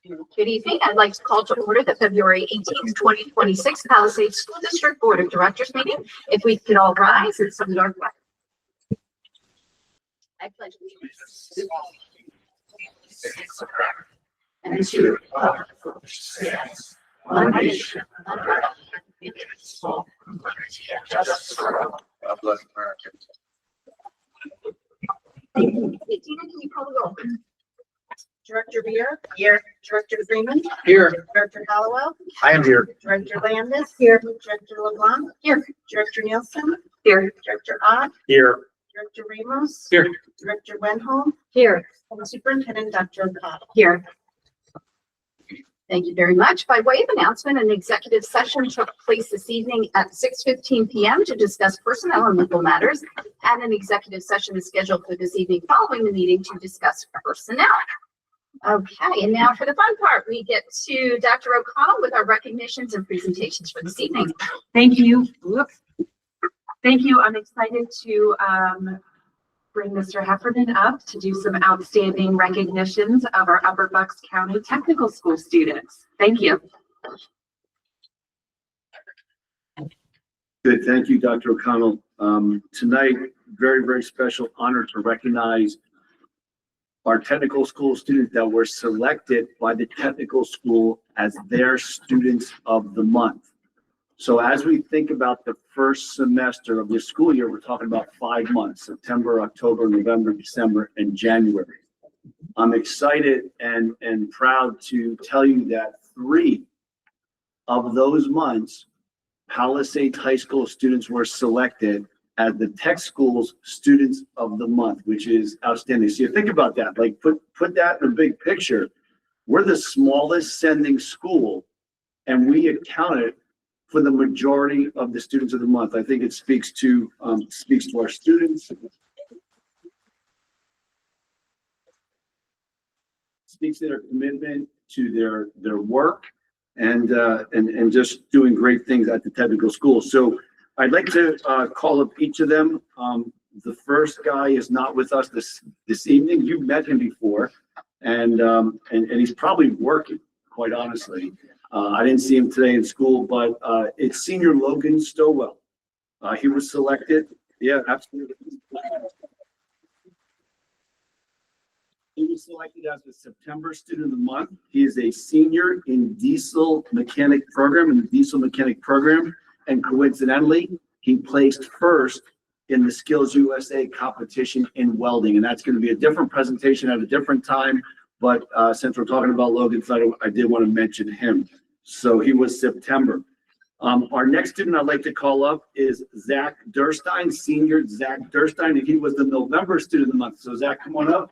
Good evening. I'd like to call to order the February 18th, 2026 Palisades School District Board of Directors meeting. If we could all rise and salute our flag. I pledge allegiance to and to the republic for which stands one nation under God, indivisible, with liberty and justice for all. God bless America. Tina, can you call the roll? Director Beer. Here. Director Freeman. Here. Director Hallowell. I am here. Director Landis. Here. Director LeBlanc. Here. Director Nielsen. Here. Director Ott. Here. Director Ramos. Here. Director Wenholm. Here. And Superintendent Dr. O'Connell. Here. Thank you very much. By way of announcement, an executive session took place this evening at 6:15 p.m. to discuss personnel and legal matters, and an executive session is scheduled for this evening following the meeting to discuss personnel. Okay, and now for the fun part, we get to Dr. O'Connell with our recognitions and presentations for this evening. Thank you. Whoops. Thank you. I'm excited to bring Mr. Heffernan up to do some outstanding recognitions of our Upper Bucks County Technical School students. Thank you. Good. Thank you, Dr. O'Connell. Tonight, very, very special honor to recognize our technical school students that were selected by the technical school as their students of the month. So as we think about the first semester of this school year, we're talking about 5 months: September, October, November, December, and January. I'm excited and proud to tell you that 3 of those months, Palisades High School students were selected as the tech school's students of the month, which is outstanding. So you think about that, like put that in a big picture. We're the smallest sending school, and we accounted for the majority of the students of the month. I think it speaks to our students, speaks to their commitment to their work, and just doing great things at the technical school. So I'd like to call up each of them. The first guy is not with us this evening. You've met him before, and he's probably working, quite honestly. I didn't see him today in school, but it's senior Logan Stowell. He was selected. Yeah, absolutely. He was selected as the September student of the month. He is a senior in diesel mechanic program, and coincidentally, he placed first in the Skills USA competition in welding, and that's going to be a different presentation at a different time. But since we're talking about Logan, so I did want to mention him. So he was September. Our next student I'd like to call up is Zach Durstein, senior Zach Durstein, and he was the November student of the month. So Zach, come on up.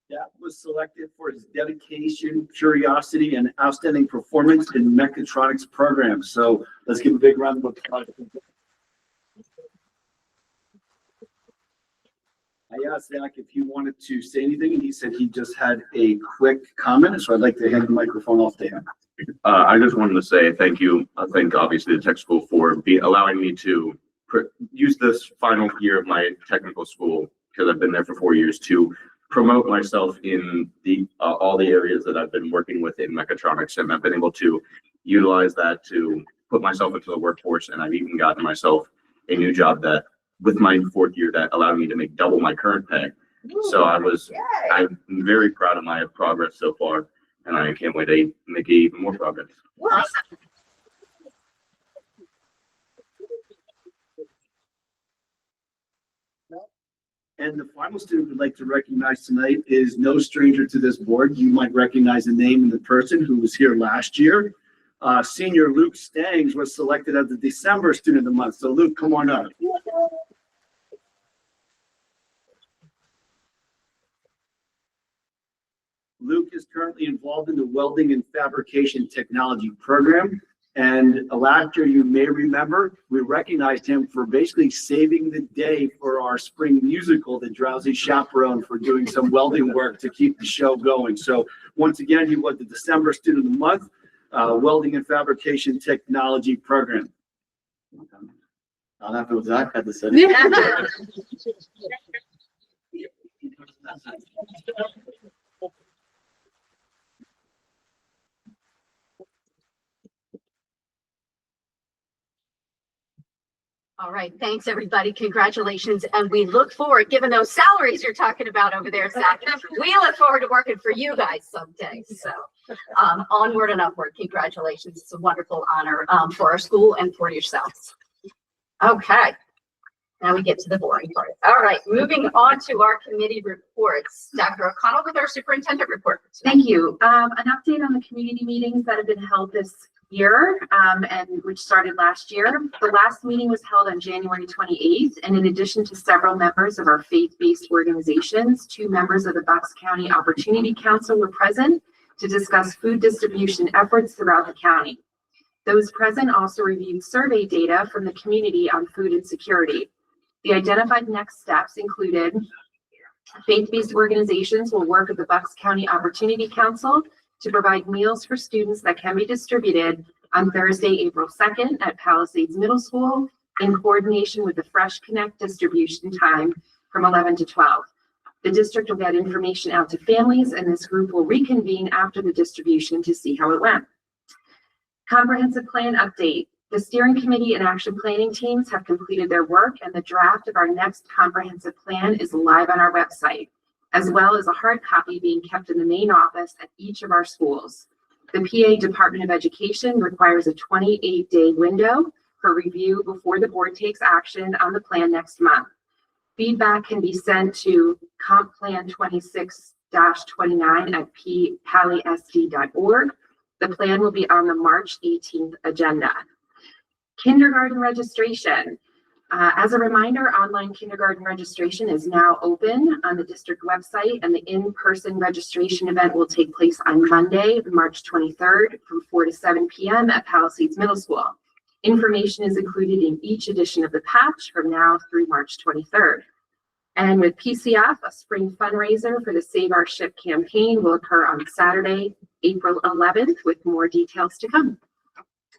That was selected for his dedication, curiosity, and outstanding performance in mechatronics program. So let's give a big round of applause. I asked Zach if he wanted to say anything, and he said he just had a quick comment. So I'd like to hand the microphone off to him. I just wanted to say thank you. I thank obviously the tech school for allowing me to use this final year of my technical school, because I've been there for 4 years, to promote myself in all the areas that I've been working with in mechatronics, and I've been able to utilize that to put myself into the workforce. And I've even gotten myself a new job that, with my 4th year, that allowed me to make double my current pay. So I'm very proud of my progress so far, and I can't wait to make even more progress. Awesome. And the final student we'd like to recognize tonight is no stranger to this board. You might recognize the name and the person who was here last year. Senior Luke Stangs was selected as the December student of the month. So Luke, come on up. Luke is currently involved in the welding and fabrication technology program. And last year, you may remember, we recognized him for basically saving the day for our spring musical, The Drowsy Chaperone, for doing some welding work to keep the show going. So once again, he was the December student of the month, welding and fabrication technology program. I'll have to Zach had to say. right, thanks, everybody. Congratulations. And we look forward, given those salaries you're talking about over there, Zach, we look forward to working for you guys someday. So onward and upward. Congratulations. It's a wonderful honor for our school and for yourselves. Okay. Now we get to the boring part. All right, moving on to our committee reports. Dr. O'Connell with our superintendent report. Thank you. An update on the community meetings that have been held this year, and which started last year. The last meeting was held on January 28th, and in addition to several members of our faith-based organizations, 2 members of the Bucks County Opportunity Council were present to discuss food distribution efforts throughout the county. Those present also reviewed survey data from the community on food insecurity. The identified next steps included faith-based organizations will work with the Bucks County Opportunity Council to provide meals for students that can be distributed on Thursday, April 2nd at Palisades Middle School in coordination with the Fresh Connect distribution time from 11 to 12. The district will get information out to families, and this group will reconvene after the distribution to see how it went. Comprehensive plan update. The steering committee and action planning teams have completed their work, and the draft of our next comprehensive plan is live on our website, as well as a hard copy being kept in the main office at each of our schools. The PA Department of Education requires a 28-day window for review before the board takes action on the plan next month. Feedback can be sent to compplan26-29@palisd.org. The plan will be on the March 18th agenda. Kindergarten registration. As a reminder, online kindergarten registration is now open on the district website, and the in-person registration event will take place on Monday, March 23rd from 4 to 7 p.m. at Palisades Middle School. Information is included in each edition of the patch from now through March 23rd. And with PCF, a spring fundraiser for the Save Our Ship campaign will occur on Saturday, April 11th, with more details to come.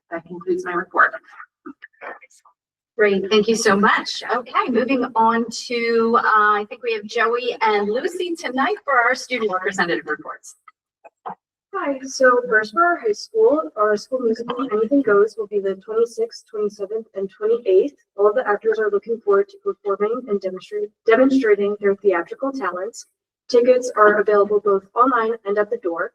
That concludes my report. Great, thank you so much. Okay, moving on to, I think we have Joey and Lucy tonight for our student representative reports. Hi, so first for our high school, our school musical Anything Goes will be the 26th, 27th, and 28th. All of the actors are looking forward to performing and demonstrating their theatrical talents. Tickets are available both online and at the door.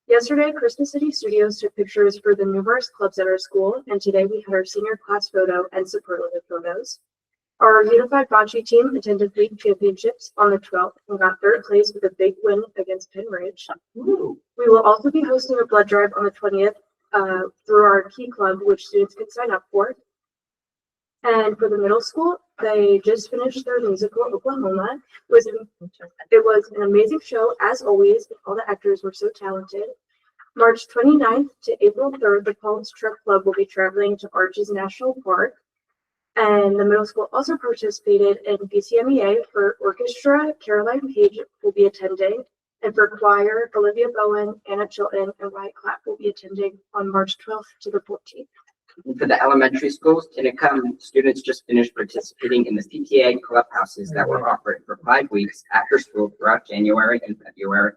Yesterday, Christmas City Studios took pictures for the numerous clubs at our school, and today we had our senior class photo and superlative photos. Our unified bocce team attended league championships on the 12th and got third place with a big win against Penn Ridge. We will also be hosting a blood drive on the 20th through our Key Club, which students can sign up for. And for the middle school, they just finished their musical Oklahoma. It was an amazing show, as always. All the actors were so talented. March 29th to April 3rd, the Paul's Truck Club will be traveling to Arches National Park. And the middle school also participated in BCMEA. For orchestra, Caroline Page will be attending. And for choir, Olivia Bowen, Anna Chilton, and Wyatt Clapp will be attending on March 12th to the 14th. For the elementary schools, Tinicum students just finished participating in the CTA clubhouses that were offered for 5 weeks after school throughout January and February.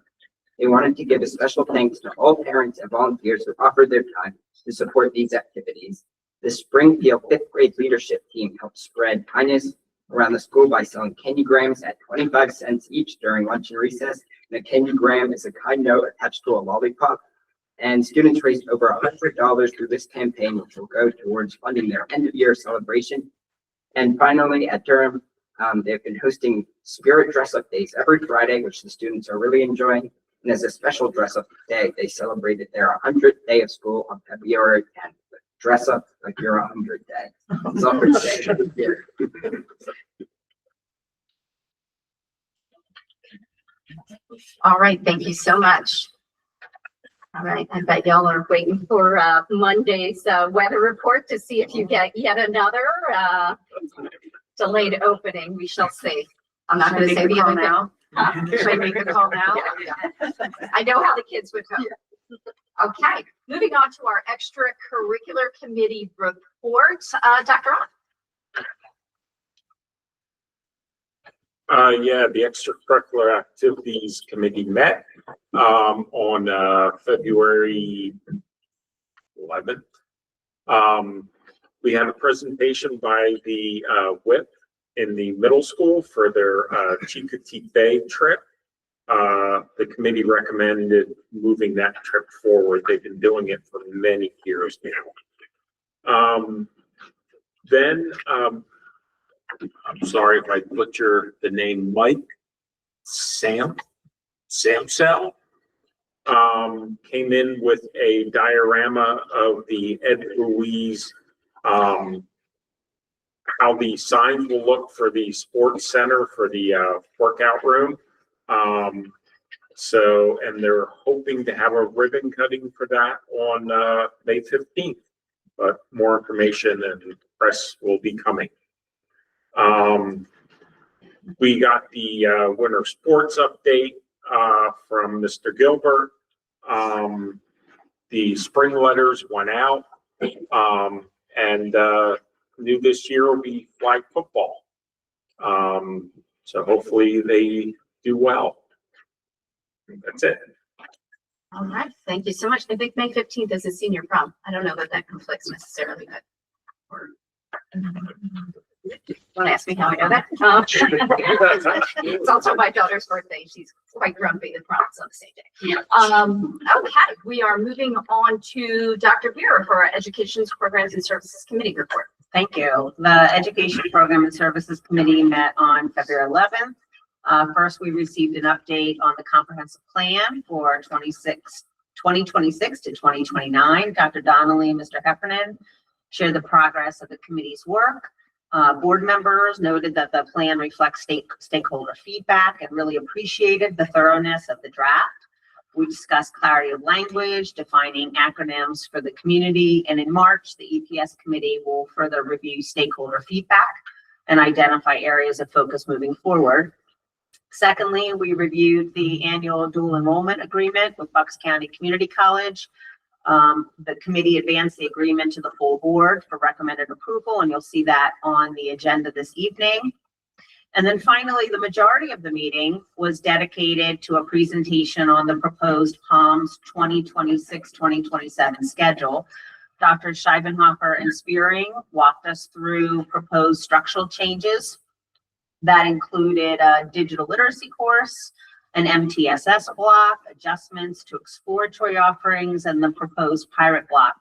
They wanted to give a special thanks to all parents and volunteers who offered their time to support these activities. The Springfield 5th grade leadership team helped spread kindness around the school by selling Kennygrams at 25 cents each during lunch and recess. And a Kennygram is a kind note attached to a lollipop. And students raised over $100 through this campaign, which will go towards funding their end-of-year celebration. And finally, at Durham, they've been hosting Spirit Dress-Up Days every Friday, which the students are really enjoying. And as a special dress-up day, they celebrated their 100th day of school on February 10th. Dress up like you're 100 day. It's all for today. All right, thank you so much. All right, I bet y'all are waiting for Monday's weather report to see if you get yet another delayed opening. We shall see. I'm not going to say we haven't been. Should I make a call now? Yeah. I know how the kids would go. Okay, moving on to our extracurricular committee report. Dr. Roth. Yeah, the extracurricular activities committee met on February 11th. We had a presentation by the WIP in the middle school for their Chicoutimi Bay trip. The committee recommended moving that trip forward. They've been doing it for many years now. I'm sorry if I butcher the name, Mike Samsell came in with a diorama of the Ed Ruiz, how the signs will look for the sports center for the workout room. And they're hoping to have a ribbon cutting for that on May 15th, but more information and press will be coming. We got the winter sports update from Mr. Gilbert. The spring letters went out, and new this year will be flag football. So hopefully they do well. That's it. All right, thank you so much. I think May 15th is a senior prom. I don't know that that conflicts necessarily, but. Want to ask me how I know that? It's also my daughter's birthday. She's quite grumpy. The prom's on the same day. Okay, we are moving on to Dr. Vera for our Education Programs and Services Committee report. Thank you. The Education Program and Services Committee met on February 11th. First, we received an update on the comprehensive plan for 2026 to 2029. Dr. Donnelly and Mr. Heffernan shared the progress of the committee's work. Board members noted that the plan reflects stakeholder feedback and really appreciated the thoroughness of the draft. We discussed clarity of language, defining acronyms for the community, and in March, the EPS committee will further review stakeholder feedback and identify areas of focus moving forward. Secondly, we reviewed the annual dual enrollment agreement with Bucks County Community College. The committee advanced the agreement to the full board for recommended approval, and you'll see that on the agenda this evening. And then finally, the majority of the meeting was dedicated to a presentation on the proposed POMS 2026-2027 schedule. Dr. Scheibenhofer and Spearing walked us through proposed structural changes that included a digital literacy course, an MTSS block, adjustments to exploratory offerings, and the proposed pirate block.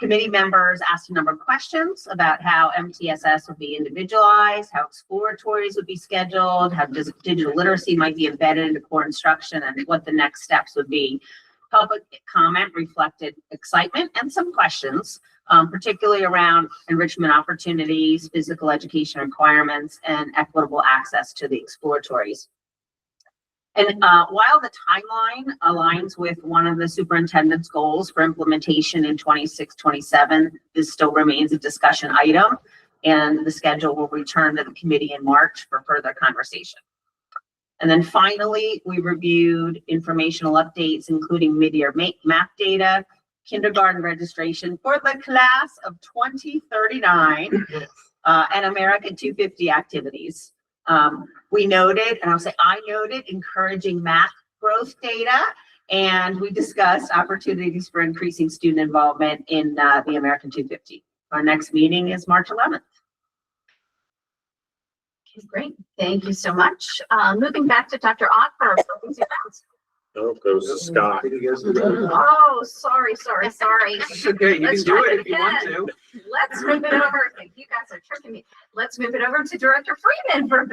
Committee members asked a number of questions about how MTSS would be individualized, how exploratories would be scheduled, how digital literacy might be embedded into core instruction, and what the next steps would be. Public comment reflected excitement and some questions, particularly around enrichment opportunities, physical education requirements, and equitable access to the exploratories. And while the timeline aligns with one of the superintendent's goals for implementation in 26-27, this still remains a discussion item, and the schedule will return to the committee in March for further conversation. And then finally, we reviewed informational updates, including mid-year math data, kindergarten registration for the class of 2039, and American 250 activities. We noted, and I noted encouraging math growth data, and we discussed opportunities for increasing student involvement in the American 250. Our next meeting is March 11th. Okay, great. Thank you so much. Moving back to Dr. Ott for our buildings and grounds. Oh, goes to Scott. Oh, sorry. It's okay, you Let's can do try it if you want to. Let's move it over. You guys are tricking me. Let's move it over to Director Freeman for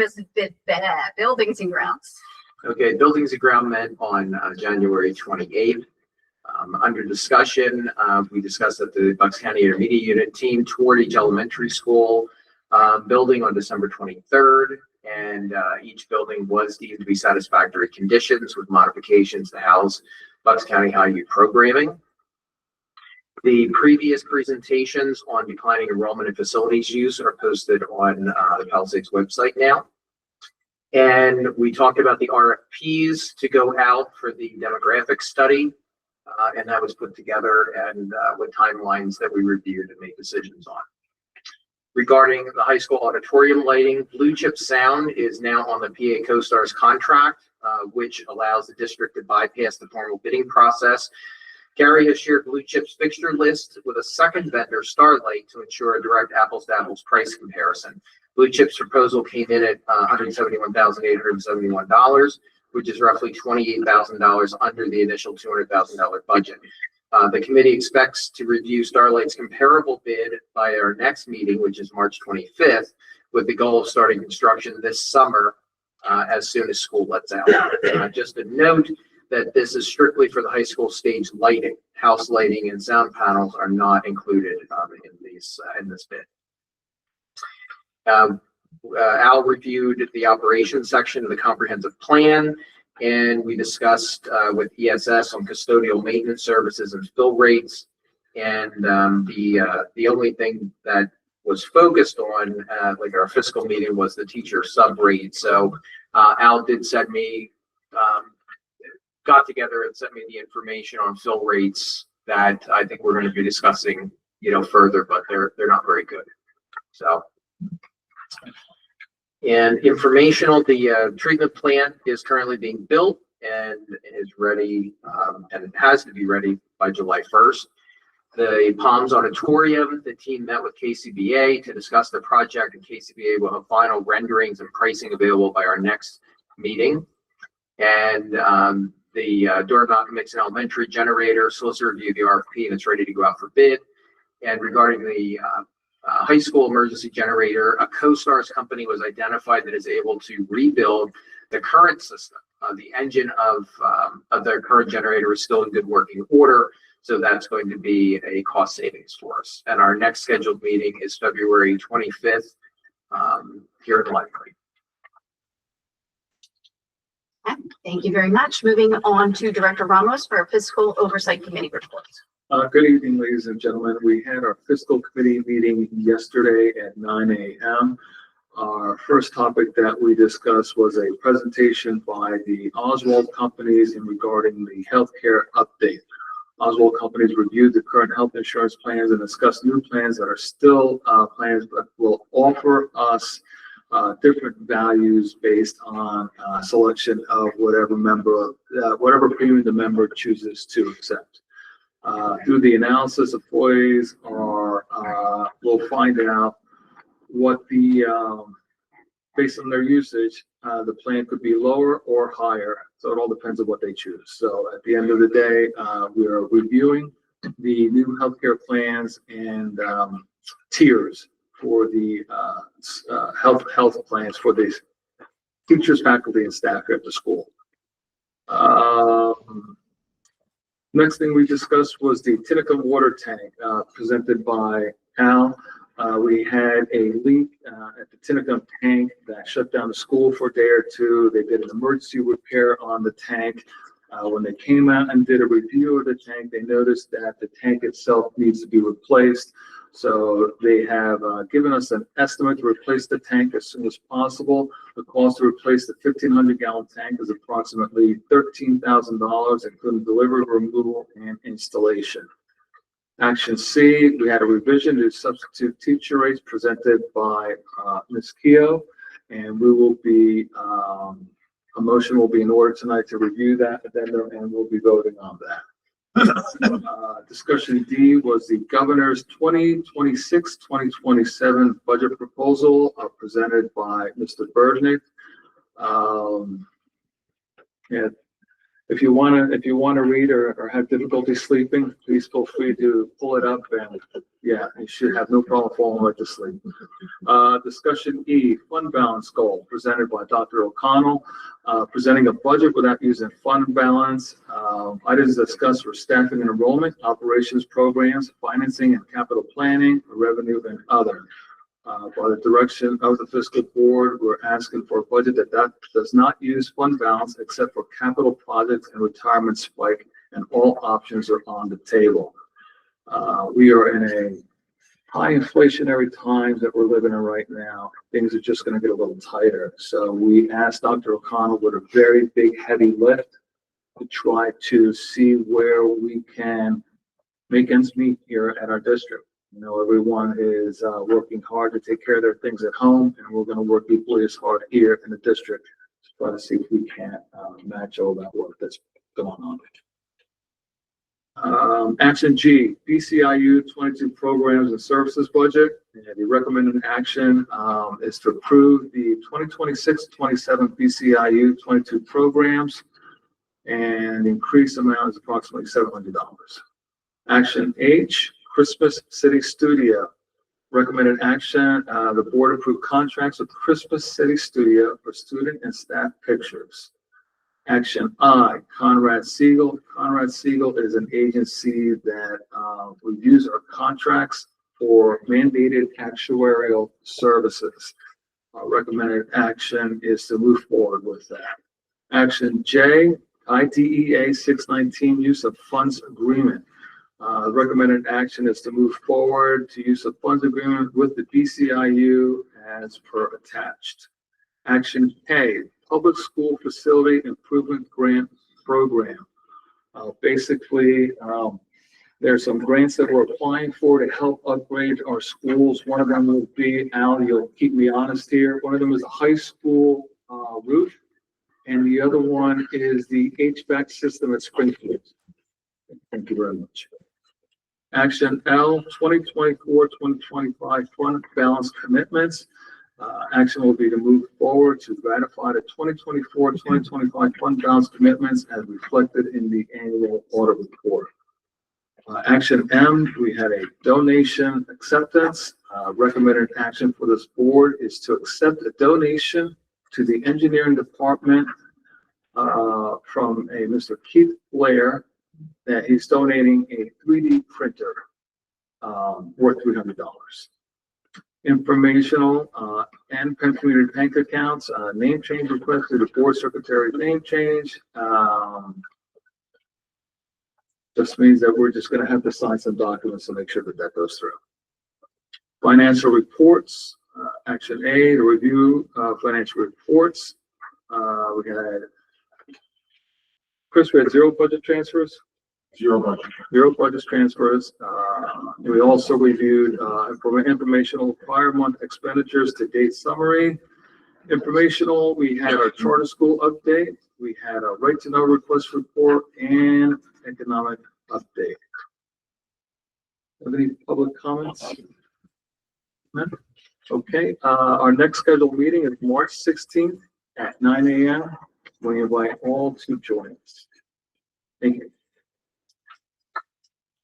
buildings and grounds. Okay, Buildings and Ground met on January 28th. Under discussion, we discussed that the Bucks County Intermediate Unit team toured each elementary school building on December 23rd, and each building was deemed to be satisfactory conditions with modifications to house Bucks County High U programming. The previous presentations on declining enrollment and facilities use are posted on the Palisades website now. And we talked about the RFPs to go out for the demographic study, and that was put together and with timelines that we reviewed and made decisions on. Regarding the high school auditorium lighting, Blue Chip Sound is now on the PA CoStarz contract, which allows the district to bypass the formal bidding process Gary has shared Blue Chip's fixture list with a second vendor, Starlight, to ensure a direct apples-to-apples price comparison. Blue Chip's proposal came in at $171,871, which is roughly $28,000 under the initial $200,000 budget. The committee expects to review Starlight's comparable bid by our next meeting, which is March 25th, with the goal of starting construction this summer as soon as school lets out. Just a note that this is strictly for the high school stage lighting. House lighting and sound panels are not included in this bid. Al reviewed the operations section of the comprehensive plan, and we discussed with ESS on custodial maintenance services and fill rates. And the only thing that was focused on, like our fiscal meeting, was the teacher sub rate. So Al did send me, got together and sent me the information on fill rates that I think we're going to be discussing, further, but they're not very good. So, and informational, the treatment plant is currently being built and is ready, and it has to be ready by July 1st. The Palms Auditorium, the team met with KCBA to discuss the project, and KCBA will have final renderings and pricing available by our next meeting. And the Durham-Mixon Elementary generator, solicitor reviewed the RFP and it's ready to go out for bid. And regarding the high school emergency generator, a CoStars company was identified that is able to rebuild the current system. The engine of their current generator is still in good working order, so that's going to be a cost savings for us. And our next scheduled meeting is February 25th here at the library. Thank you very much. Moving on to Director Ramos for our Fiscal Oversight Committee reports. Good evening, ladies and gentlemen. We had our fiscal committee meeting yesterday at 9 a.m. Our first topic that we discussed was a presentation by the Oswald companies in regarding the healthcare update. Oswald companies reviewed the current health insurance plans and discussed new plans that are still plans, but will offer us different values based on selection of whatever premium the member chooses to accept. Through the analysis, employees will find out what based on their usage, the plan could be lower or higher. So it all depends on what they choose. So at the end of the day, we are reviewing the new healthcare plans and tiers for the health plans for the teachers, faculty, and staff here at the school. Next thing we discussed was the Tinicum water tank presented by Al. We had a leak at the Tinicum tank that shut down the school for a day or two. They did an emergency repair on the tank. When they came out and did a review of the tank, they noticed that the tank itself needs to be replaced. So they have given us an estimate to replace the tank as soon as possible. The cost to replace the 1,500-gallon tank is approximately $13,000, including delivery, removal, and installation. Action C, we had a revision to substitute teacher rates presented by Ms. Keough, and we will be, a motion will be in order tonight to review that addendum, and we'll be voting on that. Discussion D was the governor's 2026-2027 budget proposal presented by Mr. Bergnick. And if you want to read or have difficulty sleeping, please feel free to pull it up, and yeah, you should have no problem falling right to sleep. Discussion E, fund balance goal presented by Dr. O'Connell, presenting a budget without using fund balance. Items discussed were staffing and enrollment, operations programs, financing and capital planning, revenue, and other. By the direction of the fiscal board, we're asking for a budget that does not use fund balance except for capital projects and retirement spike, and all options are on the table. We are in a high inflationary times that we're living in right now. Things are just going to get a little tighter. So we asked Dr. O'Connell with a very big heavy lift to try to see where we can make ends meet here at our district. You know, everyone is working hard to take care of their things at home, and we're going to work equally as hard here in the district to try to see if we can't match all that work that's going on. Action G, BCIU 22 programs and services budget. And the recommended action is to approve the 2026-27 BCIU 22 programs, and the increased amount is approximately $700. Action H, Christmas City Studio. Recommended action, the board approved contracts with Christmas City Studio for student and staff pictures. Action I, Conrad Siegel. Conrad Siegel is an agency that reviews our contracts for mandated actuarial services. Recommended action is to move forward with that. Action J, IDEA 619 use of funds agreement. Recommended action is to move forward to use of funds agreement with the BCIU as per attached. Action K, Public School Facility Improvement Grant Program. Basically, there's some grants that we're applying for to help upgrade our schools. One of them will be, Al, you'll keep me honest here, one of them is a high school roof, and the other one is the HVAC system at Springfield. Thank you very much. Action L, 2024-2025 fund balance commitments. Action will be to move forward to ratify the 2024-2025 fund balance commitments as reflected in the annual audit report. Action M, we had a donation acceptance. Recommended action for this board is to accept a donation to the engineering department from a Mr. Keith Blair, that he's donating a 3D printer worth $300. Informational and Penn Community Bank accounts, name change request to the board secretary name change. Just means that we're just going to have to sign some documents to make sure that that goes through. Financial reports, action A, the review financial reports. We had, Chris, we had 0 budget transfers. Zero budget transfers. We also reviewed informational prior month expenditures to date summary. Informational, we had our charter school update. We had a right to know request report and economic update. Have any public comments? None? Okay, our next scheduled meeting is March 16th at 9 a.m. We invite all to join us. Thank you.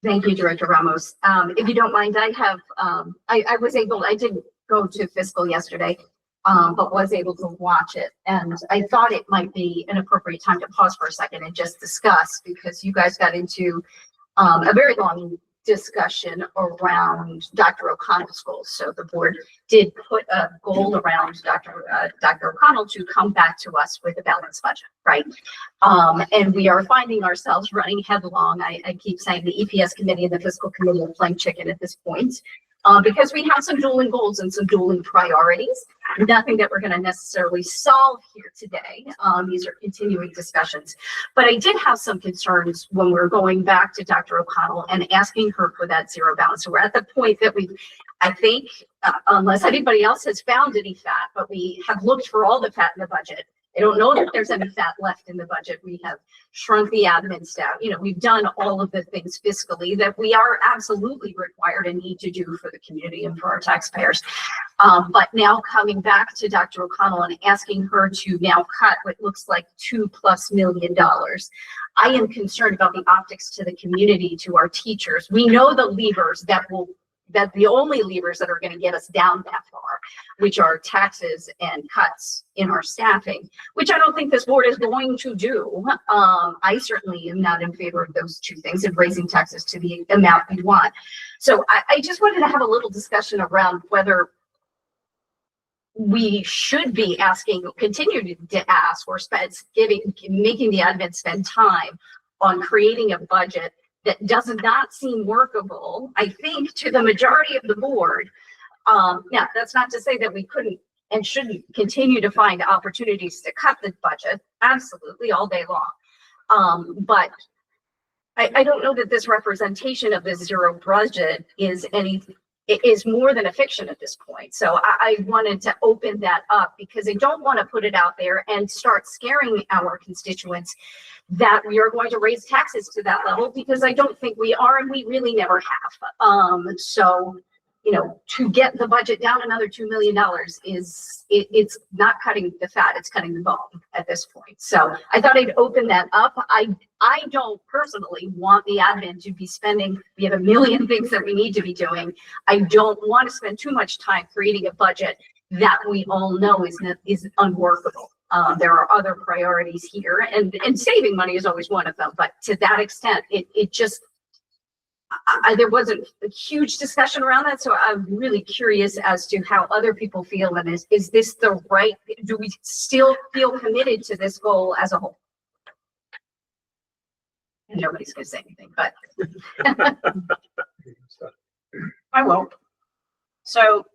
Thank you, Director Ramos. If you don't mind, I have, I didn't go to fiscal yesterday, but was able to watch it. And I thought it might be an appropriate time to pause for a second and just discuss, because you guys got into a very long discussion around Dr. O'Connell's goals. So the board did put a goal around Dr. O'Connell to come back to us with a balanced budget, right? And we are finding ourselves running headlong. I keep saying the EPS committee and the fiscal committee are playing chicken at this point. Because we have some dueling goals and some dueling priorities. Nothing that we're going to necessarily solve here today. These are continuing discussions. But I did have some concerns when we're going back to Dr. O'Connell and asking her for that zero balance. So we're at the point that I think, unless anybody else has found any fat, but we have looked for all the fat in the budget. I don't know that there's any fat left in the budget. We have shrunk the admin staff. You know, we've done all of the things fiscally that we are absolutely required and need to do for the community and for our taxpayers. But now coming back to Dr. O'Connell and asking her to now cut what looks like $2+ million. I am concerned about the optics to the community, to our teachers. We know the levers that the only levers that are going to get us down that far, which are taxes and cuts in our staffing, which I don't think this board is going to do. I certainly am not in favor of those two things, and raising taxes to the amount we want. So I just wanted to have a little discussion around whether we should be continue to ask, or making the admin spend time on creating a budget that does not seem workable, I think, to the majority of the board. Now, that's not to say that we couldn't and shouldn't continue to find opportunities to cut the budget, absolutely, all day long. But I don't know that this representation of this zero budget is is more than a fiction at this point. So I wanted to open that up because I don't want to put it out there and start scaring our constituents that we are going to raise taxes to that level, because I don't think we are, and we really never have. So, you know, to get the budget down another $2 million it's not cutting the fat, it's cutting the bone at this point. So I thought I'd open that up. I don't personally want the admin to be spending, we have a million things that we need to be doing. I don't want to spend too much time creating a budget that we all know is unworkable. There are other priorities here, and saving money is always one of them, but to that extent, it just, there wasn't a huge discussion around that, so I'm really curious as to how other people feel, and is this the right, do we still feel committed to this goal as a whole? And nobody's gonna say anything, but. I won't. So,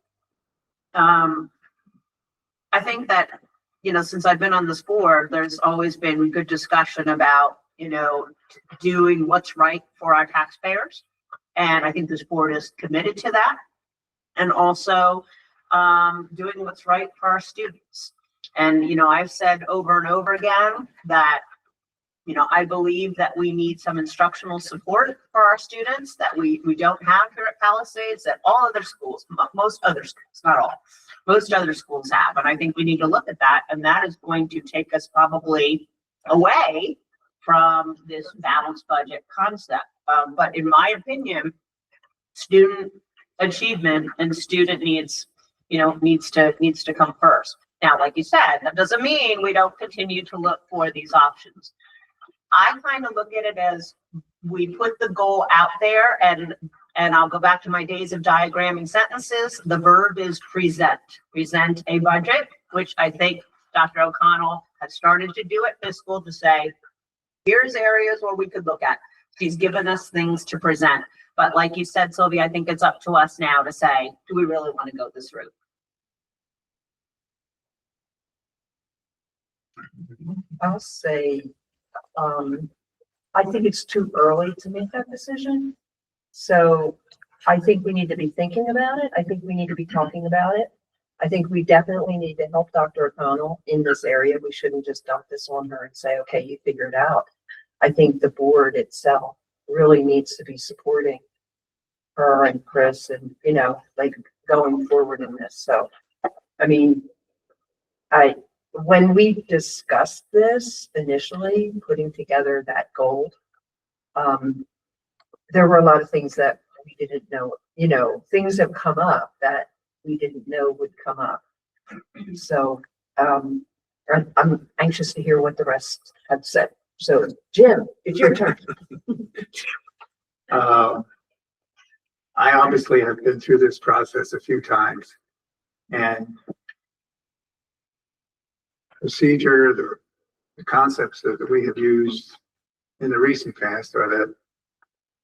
I think that, you know, since I've been on this board, there's always been good discussion about, you know, doing what's right for our taxpayers. And I think this board is committed to that. And also, doing what's right for our students. And, you know, I've said over and over again that, you know, I believe that we need some instructional support for our students that we don't have here at Palisades, that all other schools, most other schools, not all, most other schools have. And I think we need to look at that. And that is going to take us probably away from this balanced budget concept. But in my opinion, student achievement and student needs, you know, needs to come first. Now, like you said, that doesn't mean we don't continue to look for these options. I kind of look at it as we put the goal out there, and I'll go back to my days of diagramming sentences. The verb is present a budget, which I think Dr. O'Connell has started to do at fiscal to say, here's areas where we could look at. She's given us things to present. But like you said, Sylvia, I think it's up to us now to say, do we really want to go this route? I'll say, I think it's too early to make that decision. So I think we need to be thinking about it. I think we need to be talking about it. I think we definitely need to help Dr. O'Connell in this area. We shouldn't just dump this on her and say, okay, you figure it out. I think the board itself really needs to be supporting her and Chris and, you know, like going forward in this. So, I mean, when we discussed this initially, putting together that goal, there were a lot of things that we didn't know, you know, things have come up that we didn't know would come up. So I'm anxious to hear what the rest have said. So Jim, it's your turn. I obviously have been through this process a few times, and procedure, the concepts that we have used in the recent past are that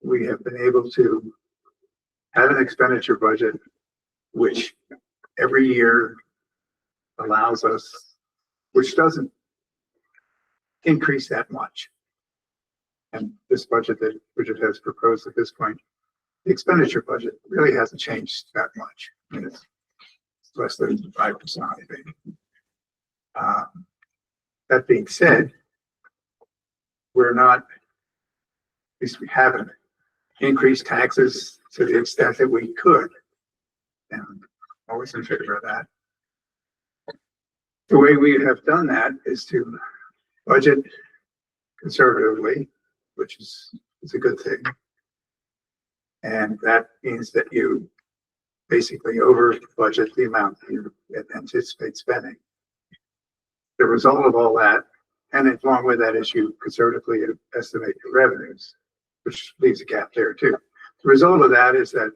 we have been able to have an expenditure budget which every year allows us, which doesn't increase that much. And this budget that Bridget has proposed at this point, the expenditure budget really hasn't changed that much. I mean, it's less than 5%, I think. That being said, we're not, at least we haven't increased taxes to the extent that we could. And I'm always in favor of that. The way we have done that is to budget conservatively, which is a good thing. And that means that you basically over budget the amount that you anticipate spending. The result of all that, and along with that is you conservatively estimate your revenues, which leaves a gap there too. The result of that is that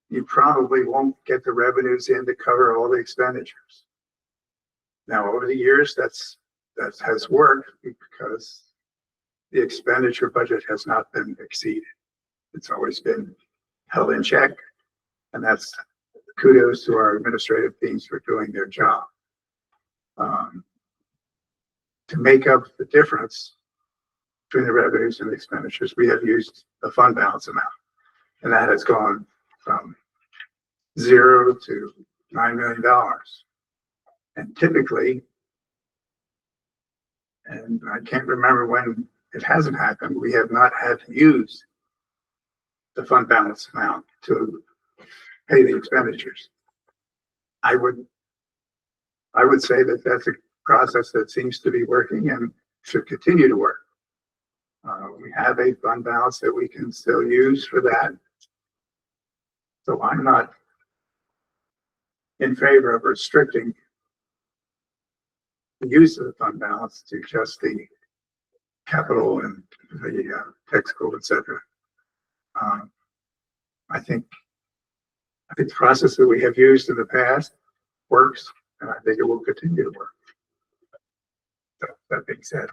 you probably won't get the revenues in to cover all the expenditures. Now, over the years, that has worked because the expenditure budget has not been exceeded. It's always been held in check, and that's kudos to our administrative teams for doing their job. To make up the difference between the revenues and the expenditures, we have used the fund balance amount, and that has gone from $0 to $9 million. And typically, and I can't remember when it hasn't happened, we have not had to use the fund balance amount to pay the expenditures. I would say that that's a process that seems to be working and should continue to work. We have a fund balance that we can still use for that. So I'm not in favor of restricting the use of the fund balance to just the capital and the tech school, et cetera. I think the process that we have used in the past works, and I think it will continue to work. So that being said,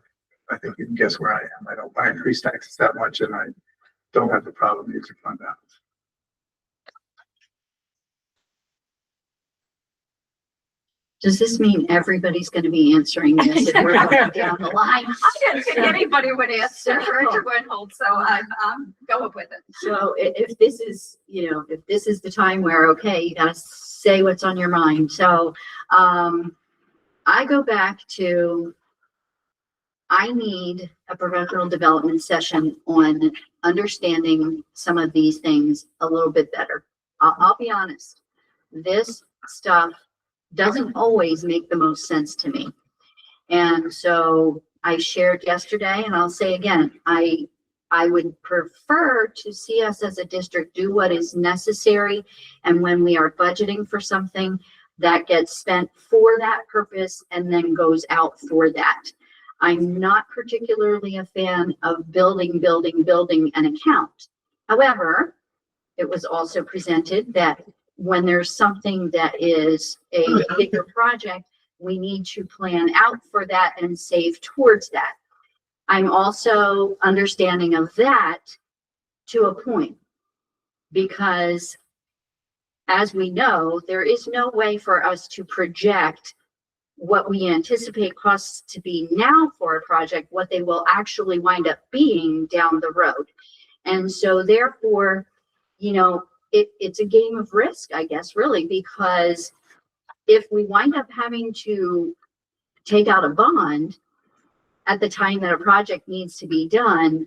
I think you can guess where I am. I don't buy increased taxes that much, and I don't have the problem using fund balance. Does this mean everybody's going to be answering this if we're going down the line? I didn't think anybody would answer Director Winhold, so I'm going with it. So if this is, if this is the time where, okay, you got to say what's on your mind. So I go back to, I need a professional development session on understanding some of these things a little bit better. I'll be honest, this stuff doesn't always make the most sense to me. And so I shared yesterday, and I'll say again, I would prefer to see us as a district do what is necessary. And when we are budgeting for something, that gets spent for that purpose and then goes out for that. I'm not particularly a fan of building an account. However, it was also presented that when there's something that is a bigger project, we need to plan out for that and save towards that. I'm also understanding of that to a point, because as we know, there is no way for us to project what we anticipate costs to be now for a project, what they will actually wind up being down the road. And so therefore, it's a game of risk, I guess, really, because if we wind up having to take out a bond at the time that a project needs to be done,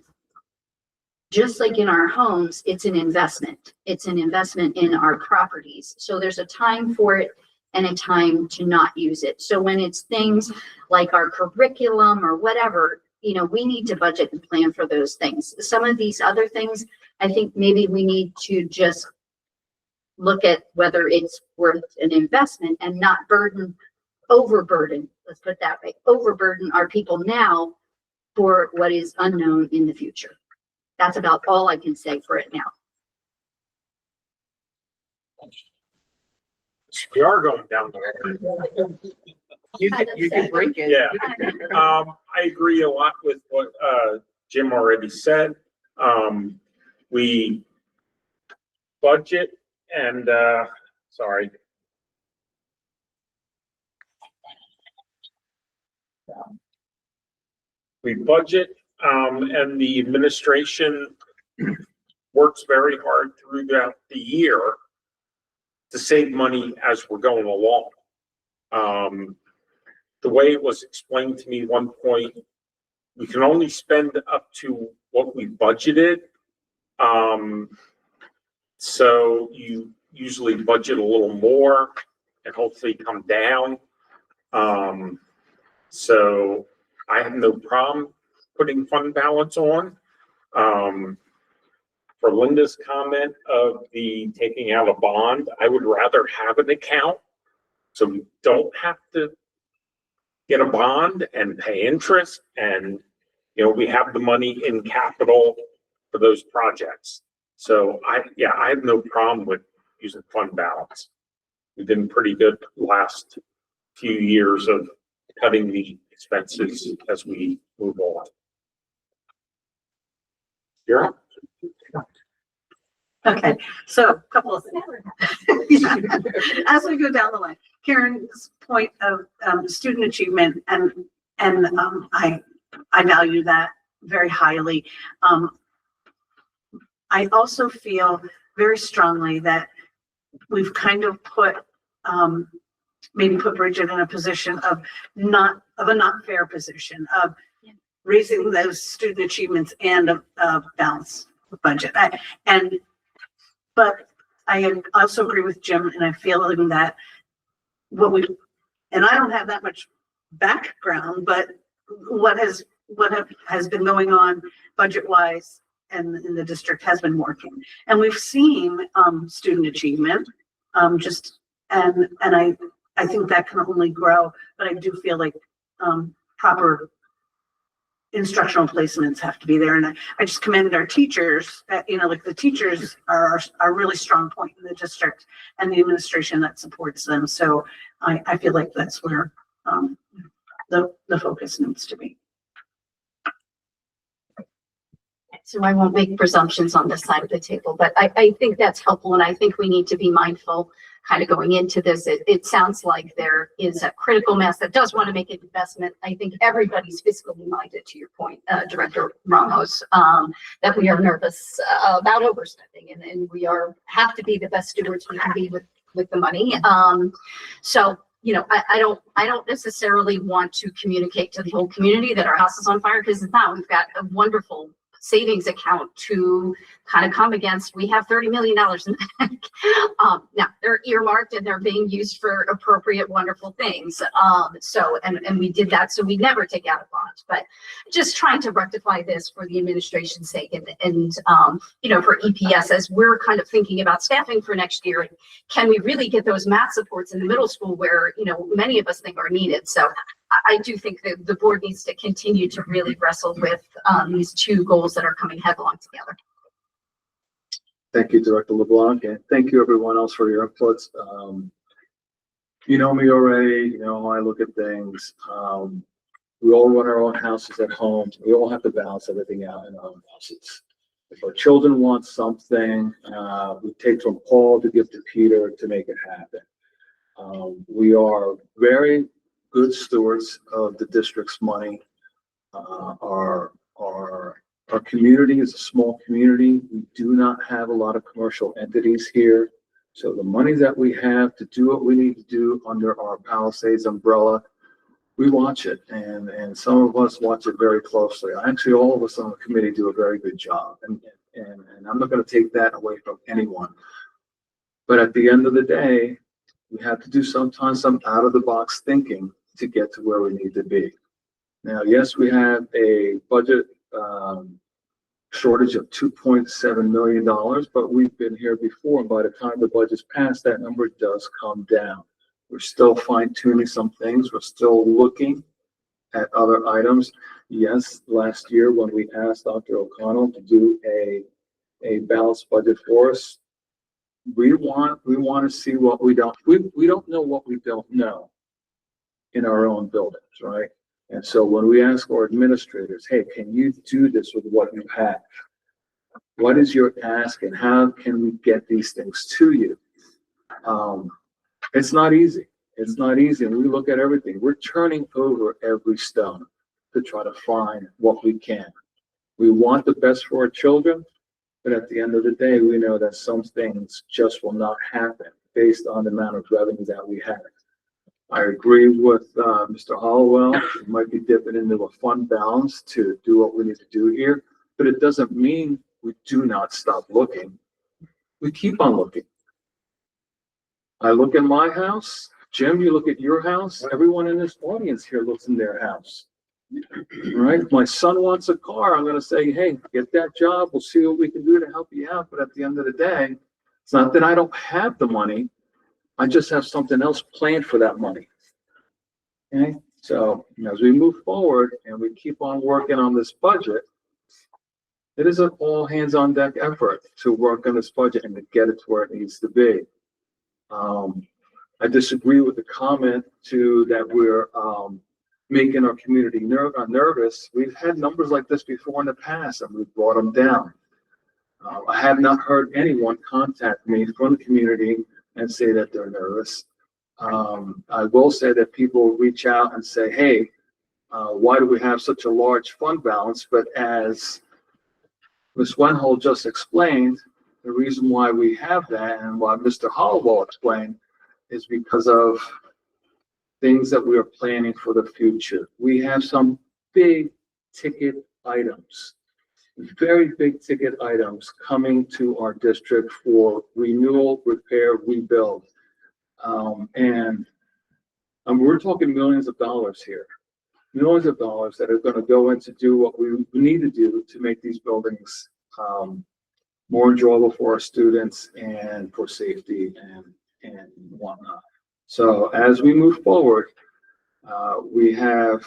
just like in our homes, it's an investment. It's an investment in our properties. So there's a time for it and a time to not use it. So when it's things like our curriculum or whatever, we need to budget and plan for those things. Some of these other things, I think maybe we need to just look at whether it's worth an investment and not overburden, let's put it that way, overburden our people now for what is unknown in the future. That's about all I can say for it now. We are going down the line. You can break it. Yeah. I agree a lot with what Jim already said. We budget and sorry. We budget and the administration works very hard throughout the year to save money as we're going along. The way it was explained to me at one point, we can only spend up to what we budgeted. So you usually budget a little more and hopefully come down. So I have no problem putting fund balance on. For Linda's comment of the taking out a bond, I would rather have an account so we don't have to get a bond and pay interest, and we have the money in capital for those projects. So I have no problem with using fund balance. We've been pretty good last few years of cutting the expenses as we move on. You're up. Okay, so a couple of things. As we go down the line, Karen's point of student achievement, and I value that very highly. I also feel very strongly that we've kind of put, maybe put Bridget in a position of a not fair position of raising those student achievements and a balanced budget. But I also agree with Jim, and I feel that and I don't have that much background, but what has been going on budget wise and in the district has been working. And we've seen student achievement and I think that can only grow, but I do feel like proper instructional placements have to be there. And I just commended our teachers that, like the teachers are a really strong point in the district and the administration that supports them. So I feel like that's where the focus needs to be. So I won't make presumptions on this side of the table, but I think that's helpful. And I think we need to be mindful kind of going into this. It sounds like there is a critical mass that does want to make an investment. I think everybody's fiscally minded, to your point, Director Ramos, that we are nervous about overspending and we have to be the best stewards we can be with the money. So, I don't necessarily want to communicate to the whole community that our house is on fire, because it's not. We've got a wonderful savings account to kind of come against. We have $30 million in the bank. Now they're earmarked and they're being used for appropriate, wonderful things. And we did that, so we never take out a bond, but just trying to rectify this for the administration's sake and for EPS, as we're kind of thinking about staffing for next year. Can we really get those math supports in the middle school where, many of us think are needed? So I do think that the board needs to continue to really wrestle with these two goals that are coming headlong together. Thank you, Director LeBlanc, and thank you everyone else for your inputs. You know me already, you know how I look at things. We all run our own houses at home. We all have to balance everything out in our own houses. If our children want something, we take from Paul to give to Peter to make it happen. We are very good stewards of the district's money. Our community is a small community. We do not have a lot of commercial entities here. So the money that we have to do what we need to do under our Palisades umbrella, we watch it, and some of us watch it very closely. Actually, all of us on the committee do a very good job, and I'm not going to take that away from anyone. But at the end of the day, we have to do sometimes some out-of-the-box thinking to get to where we need to be. Now, yes, we have a budget shortage of $2.7 million, but we've been here before, and by the time the budget's passed, that number does come down. We're still fine-tuning some things. We're still looking at other items. Yes, last year when we asked Dr. O'Connell to do a balanced budget for us, we want to see what we don't know what we don't know in our own buildings, right? And so when we ask our administrators, hey, can you do this with what you have? What is your ask and how can we get these things to you? It's not easy. It's not easy. And we look at everything. We're turning over every stone to try to find what we can. We want the best for our children, but at the end of the day, we know that some things just will not happen based on the amount of revenue that we have. I agree with Mr. Hollowell. We might be dipping into a fund balance to do what we need to do here, but it doesn't mean we do not stop looking. We keep on looking. I look at my house. Jim, you look at your house. Everyone in this audience here looks in their house. Right? If my son wants a car, I'm going to say, hey, get that job. We'll see what we can do to help you out. But at the end of the day, it's not that I don't have the money. I just have something else planned for that money. Okay? So as we move forward and we keep on working on this budget, it is an all hands on deck effort to work on this budget and to get it to where it needs to be. I disagree with the comment too that we're making our community nervous. We've had numbers like this before in the past and we've brought them down. I have not heard anyone contact me from the community and say that they're nervous. I will say that people reach out and say, hey, why do we have such a large fund balance? But as Ms. Wenhold just explained, The reason why we have that and why Mr. Hollowell explained is because of things that we are planning for the future. We have some big ticket items, very big ticket items coming to our district for renewal, repair, rebuild. And we're talking millions of dollars here, millions of dollars that are going to go into do what we need to do to make these buildings more enjoyable for our students and for safety and whatnot. So as we move forward, we have,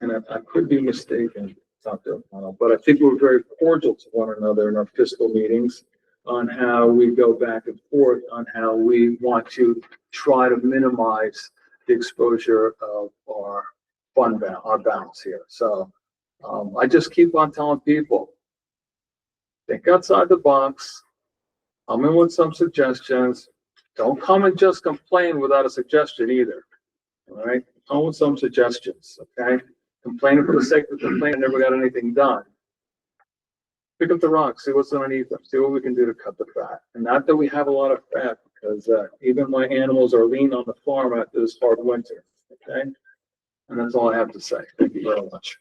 and I could be mistaken, Dr. O'Connell, but I think we're very cordial to one another in our fiscal meetings on how we go back and forth on how we want to try to minimize the exposure of our our balance here. So I just keep on telling people, think outside the box, come in with some suggestions. Don't come and just complain without a suggestion either. All right, come with some suggestions, okay? Complaining for the sake of complaining, never got anything done. Pick up the rocks, see what's underneath them, see what we can do to cut the fat. And not that we have a lot of fat, because even my animals are lean on the farm after this hard winter, okay? And that's all I have to say. Thank you very much.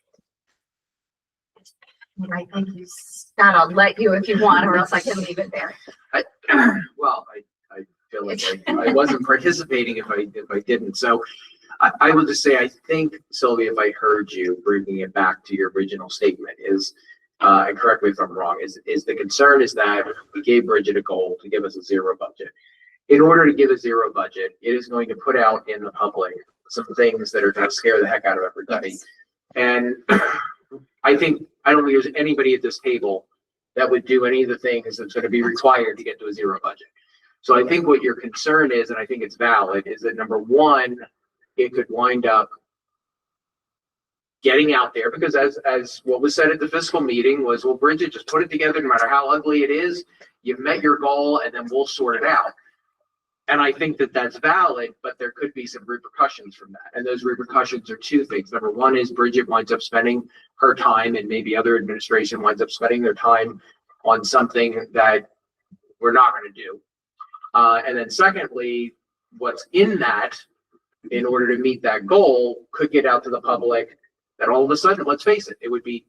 All right, thank you. Scott, I'll let you if you want, or else I can leave it there. Well, I feel like I wasn't participating if I didn't. So I will just say, I think, Sylvia, if I heard you bringing it back to your original statement is, and correct me if I'm wrong, is the concern is that we gave Bridget a goal to give us a zero budget. In order to give a zero budget, it is going to put out in the public some things that are going to scare the heck out of everybody. Yes. And I don't think there's anybody at this table that would do any of the things that's going to be required to get to a zero budget. So I think what your concern is, and I think it's valid, is that number one, it could wind up getting out there because as what was said at the fiscal meeting was, well, Bridget, just put it together, no matter how ugly it is, you've met your goal and then we'll sort it out. And I think that that's valid, but there could be some repercussions from that. And those repercussions are two things. Number one is Bridget winds up spending her time, and maybe other administration winds up spending their time on something that we're not going to do. And then secondly, what's in that, in order to meet that goal, could get out to the public that all of a sudden, let's face it, it would be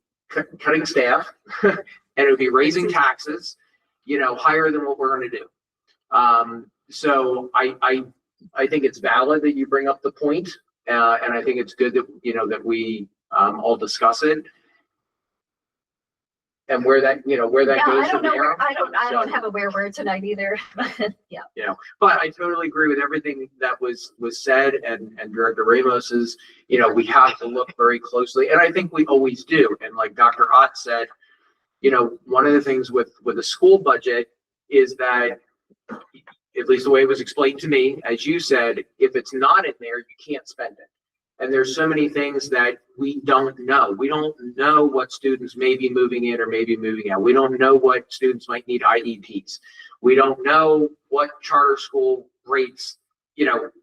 cutting staff and it would be raising taxes, higher than what we're going to do. So I think it's valid that you bring up the point, and I think it's good that, that we all discuss it. And where that goes from there. I don't have a where word tonight either. Yeah. But I totally agree with everything that was said, and Director Ramos's, we have to look very closely, and I think we always do. And like Dr. Ott said, one of the things with a school budget is that, at least the way it was explained to me, as you said, if it's not in there, you can't spend it. And there's so many things that we don't know. We don't know what students may be moving in or may be moving out. We don't know what students might need IEPs. We don't know what charter school rates,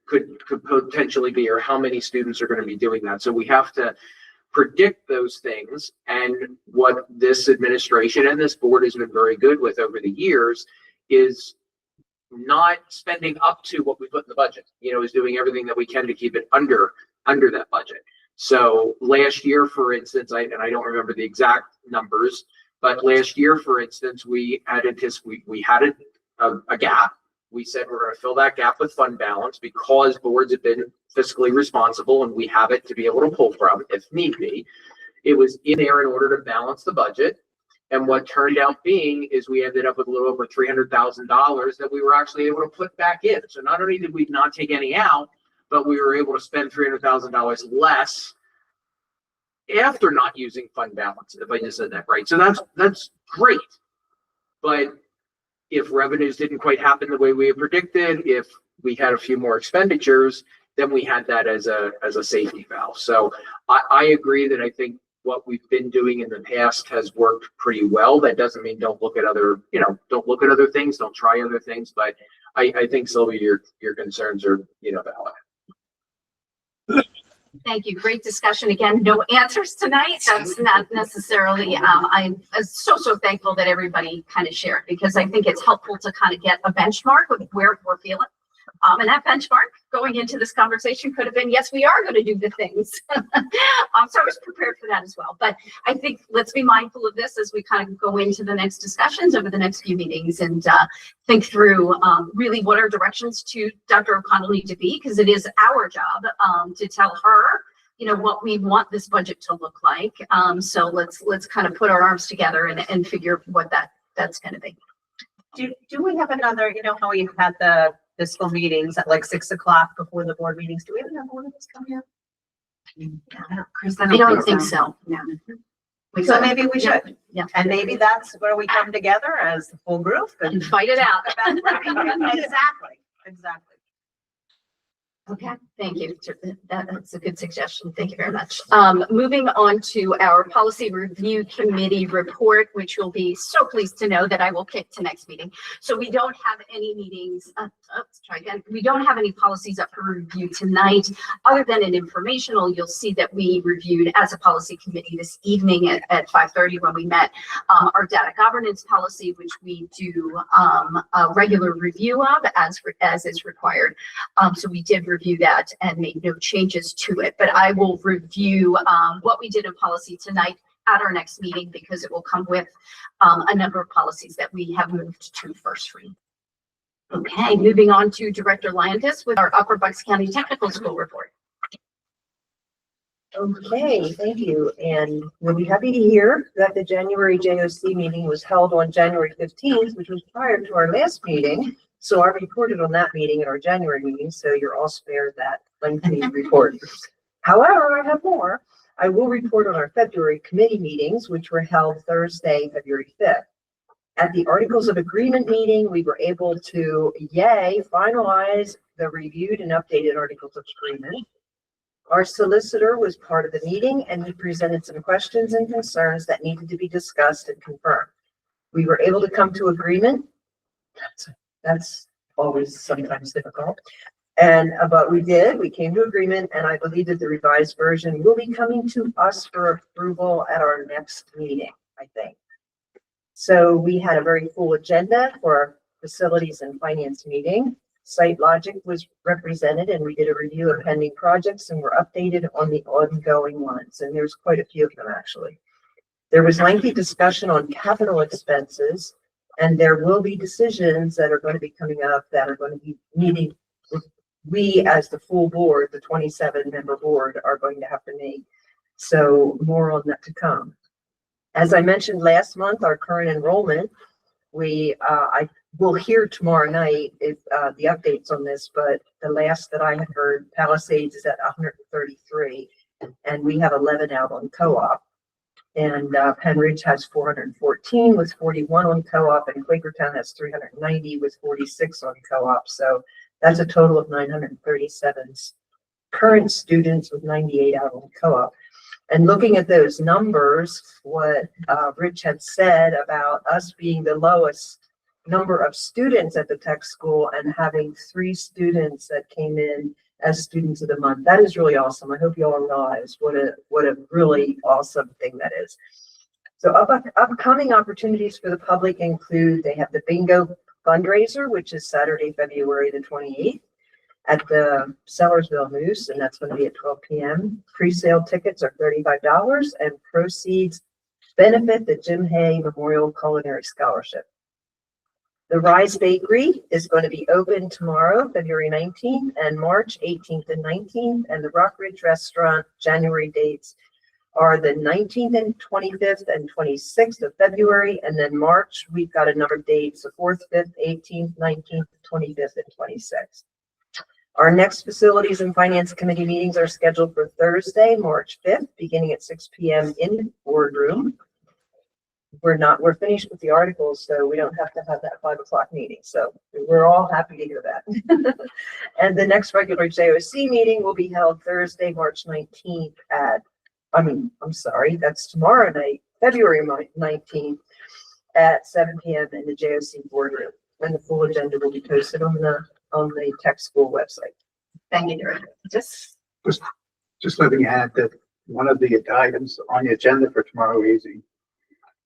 could potentially be, or how many students are going to be doing that. So we have to predict those things. And what this administration and this board has been very good with over the years is not spending up to what we put in the budget, is doing everything that we can to keep it under that budget. So last year, for instance, I don't remember the exact numbers, but last year, for instance, we had a gap. We said we're going to fill that gap with fund balance because boards have been fiscally responsible and we have it to be able to pull from if need be. It was in there in order to balance the budget. And what turned out being is we ended up with a little over $300,000 that we were actually able to put back in. So not only did we not take any out, but we were able to spend $300,000 less after not using fund balance, if I just said that right. So that's great. But if revenues didn't quite happen the way we had predicted, if we had a few more expenditures, then we had that as a safety valve. So I agree that I think what we've been doing in the past has worked pretty well. That doesn't mean don't look at other things, don't try other things. But I think, Sylvia, your concerns are, valid. Thank you. Great discussion. Again, no answers tonight. That's not necessarily, I'm so thankful that everybody kind of shared, because I think it's helpful to kind of get a benchmark of where we're feeling. And that benchmark going into this conversation could have been, yes, we are going to do the things. So I was prepared for that as well. But I think let's be mindful of this as we kind of go into the next discussions over the next few meetings, and think through really what our directions to Dr. O'Connell need to be, because it is our job to tell her, you know, what we want this budget to look like. So let's kind of put our arms together and figure what that's going to be. Do we have another, you know, how we had the fiscal meetings at like 6 o'clock before the board meetings? Do we have another one of those coming up? Chris, I don't think so. Yeah. So Maybe we should. Yeah. And maybe that's where we come together as the full group and and fight it out. Exactly. Okay, thank you. That's a good suggestion. Thank you very much. Moving on to our policy review committee report, which you'll be so pleased to know that I will kick to next meeting. So we don't have any meetings. Let's try again. We don't have any policies up for review tonight, other than an informational. You'll see that we reviewed as a policy committee this evening at 5:30 when we met our data governance policy, which we do a regular review of as is required. So we did review that and made no changes to it, but I will review what we did in policy tonight at our next meeting, because it will come with a number of policies that we have moved to first read. Okay, moving on to Director Landis with our Upper Bucks County Technical School report. Okay, thank you. And we'll be happy to hear that the January JOC meeting was held on January 15th, which was prior to our last meeting. So I reported on that meeting at our January meeting, so you're all spared that lengthy report. However, I have more. I will report on our February committee meetings, which were held Thursday, February 5th. At the Articles of Agreement meeting, we were able to, finalize the reviewed and updated Articles of Agreement. Our solicitor was part of the meeting, and he presented some questions and concerns that needed to be discussed and confirmed. We were able to come to agreement. That's always sometimes difficult. But we came to agreement, and I believe that the revised version will be coming to us for approval at our next meeting, I think. So we had a very full agenda for our facilities and finance meeting. Site Logic was represented, and we did a review of pending projects and were updated on the ongoing ones. And there's quite a few of them, actually. There was lengthy discussion on capital expenses, and there will be decisions that are going to be coming up that are going to be needing, we as the full board, the 27-member board, are going to have to make. So more on that to come. As I mentioned last month, our current enrollment, I will hear tomorrow night if the updates on this, but the last that I had heard, Palisades is at 133, and we have 11 out on co-op. And Penridge has 414 with 41 on co-op, and Quakertown has 390 with 46 on co-op. So that's a total of 937 current students with 98 out on co-op. And looking at those numbers, what Rich had said about us being the lowest number of students at the tech school and having 3 students that came in as students of the month, that is really awesome. I hope you all realize what a really awesome thing that is. So upcoming opportunities for the public include, they have the bingo fundraiser, which is Saturday, February the 28th. At the Sellersville Moose, and that's going to be at 12 p.m. Pre-sale tickets are $35, and proceeds benefit the Jim Hay Memorial Culinary Scholarship. The Rise Bakery is going to be open tomorrow, February 19th, and March 18th and 19th, and the Rock Ridge Restaurant January dates are the 19th and 25th and 26th of February, and then March, we've got a number of dates, the 4th, 5th, 18th, 19th, 25th, and 26th. Our next Facilities and Finance Committee meetings are scheduled for Thursday, March 5th, beginning at 6 p.m. in the boardroom. We're finished with the articles, so we don't have to have that 5 o'clock meeting. So we're all happy to hear that. And the next regular JOC meeting will be held Thursday, March 19th that's tomorrow night, February 19th at 7 p.m. in the JOC boardroom. And the full agenda will be posted on the tech school website. Thank you, Director. Just just let me add that one of the items on the agenda for tomorrow evening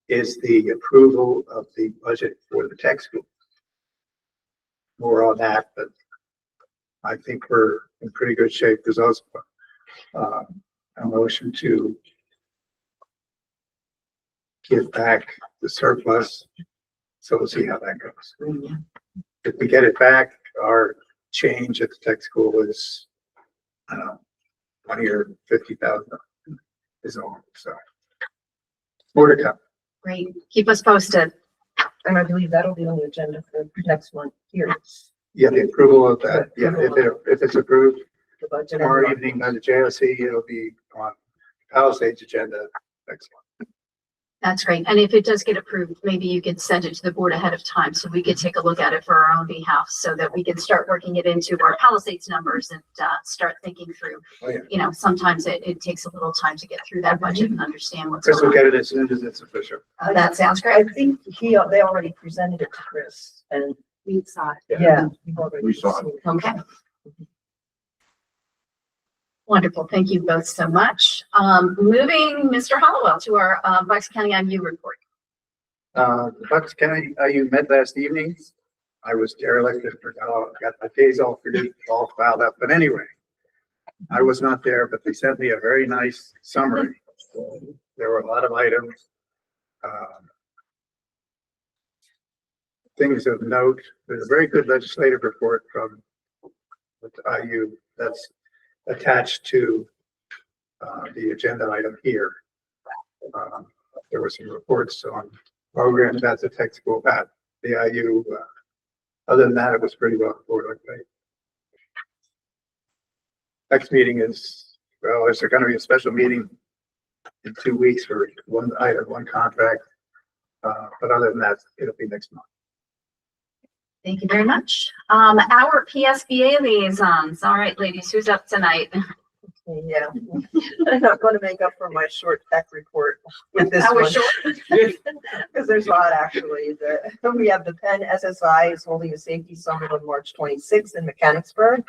is the approval of the budget for the tech school. More on that, but I think we're in pretty good shape. There's also a motion to give back the surplus. So we'll see how that goes. If we get it back, our change at the tech school is, I don't know, 20 or 50,000 is all. So more to come. Great. Keep us posted. And I believe that'll be on the agenda for next month here, Yeah, the approval of that. Yeah, if it's approved the budget. tomorrow evening by the JOC, it'll be on Palisades agenda next month. That's great. And if it does get approved, maybe you could send it to the board ahead of time so we could take a look at it for our own behalf so that we can start working it into our Palisades numbers and start thinking through. Oh, yeah. You know, sometimes it takes a little time to get through that budget and understand what's Chris will going on. get it as soon as it's official. That sounds I great. think they already presented it to Chris and We saw it. yeah. We saw it. Okay. Wonderful. Thank you both so much. Moving Mr. Hollowell to our Bucks County IU report. The Bucks County IU met last evening. I was derelict and got my days all filed up. But anyway, I was not there, but they sent me a very nice summary. There were a lot of items. Things of note. There's a very good legislative report from the IU that's attached to the agenda item here. There were some reports on programs at the tech school at the IU. Other than that, it was pretty well reported. Next meeting is, well, there's going to be a special meeting in 2 weeks for one item, one contract. But other than that, it'll be next month. Thank you very much. Our PSBA liaisons. All right, ladies, who's up tonight? Yeah, I'm not going to make up for my short tech report with this Our one. short. Because there's a lot actually. We have the Penn SSI is holding a safety summit on March 26th in Mechanicsburg,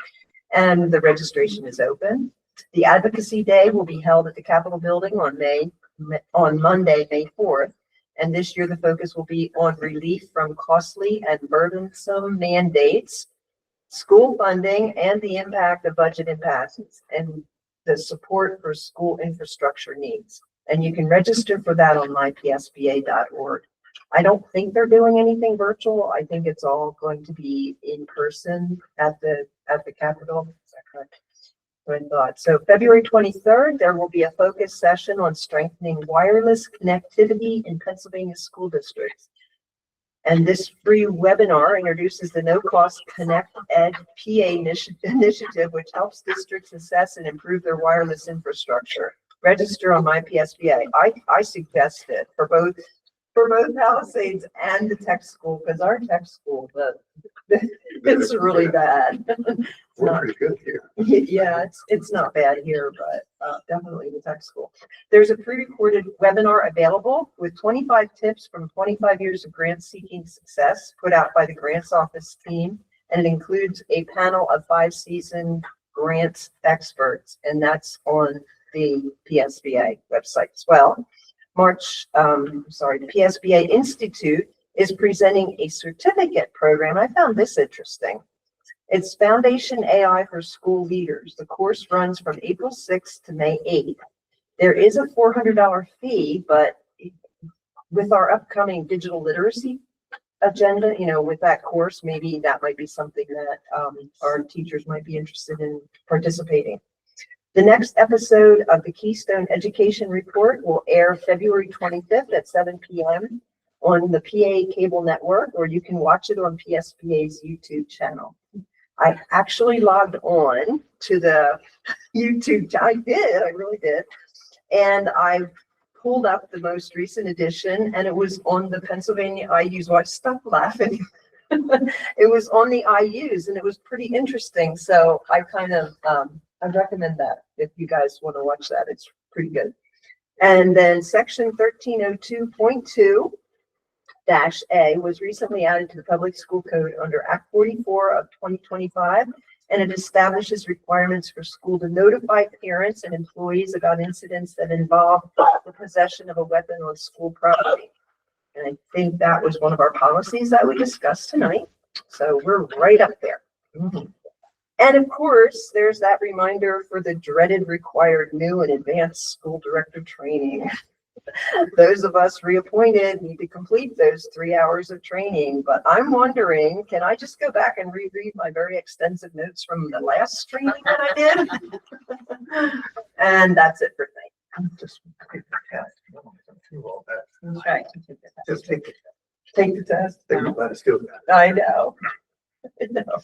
and the registration is open. The Advocacy Day will be held at the Capitol Building on Monday, May 4th. And this year the focus will be on relief from costly and burdensome mandates, school funding, and the impact of budget impasses and the support for school infrastructure needs. And you can register for that on mypsba.org. I don't think they're doing anything virtual. I think it's all going to be in person at the Capitol. Is that correct? I thought. So February 23rd, there will be a focus session on strengthening wireless connectivity in Pennsylvania school districts. And this free webinar introduces the no-cost Connect Ed PA initiative, which helps districts assess and improve their wireless infrastructure. Register on myPSBA. I suggest it for both Palisades and the tech school, because our tech school, it's really bad. We're pretty good here. Yeah, it's not bad here, but definitely the tech school. There's a pre-recorded webinar available with 25 tips from 25 years of grant seeking success put out by the grants office team. And it includes a panel of 5 seasoned grants experts, and that's on the PSBA website as well. The PSBA Institute is presenting a certificate program. I found this interesting. It's Foundation AI for School Leaders. The course runs from April 6th to May 8th. There is a $400 fee, but with our upcoming digital literacy agenda, with that course, maybe that might be something that our teachers might be interested in participating. The next episode of the Keystone Education Report will air February 25th at 7 p.m. on the PA Cable Network, or you can watch it on PSBA's YouTube channel. I actually logged on to the YouTube. I really did. And I pulled up the most recent edition, and it was on the Pennsylvania IUs. Well, I stopped laughing. It was on the IUs, and it was pretty interesting. So I I'd recommend that if you guys want to watch that. It's pretty good. And then section 1302.2 -A was recently added to the public school code under Act 44 of 2025, and it establishes requirements for school to notify parents and employees about incidents that involve the possession of a weapon on school property. And I think that was one of our policies that we discussed tonight. So we're right up there. And of course, there's that reminder for the dreaded required new and advanced school director training. Those of us reappointed need to complete those 3 hours of training, but I'm wondering, can I just go back and reread my very extensive notes from the last training that I did? And that's it for tonight. Just take the test. You don't have to go through all that. Okay. Just take the test. Take the test. They would let us do that. I know. I know.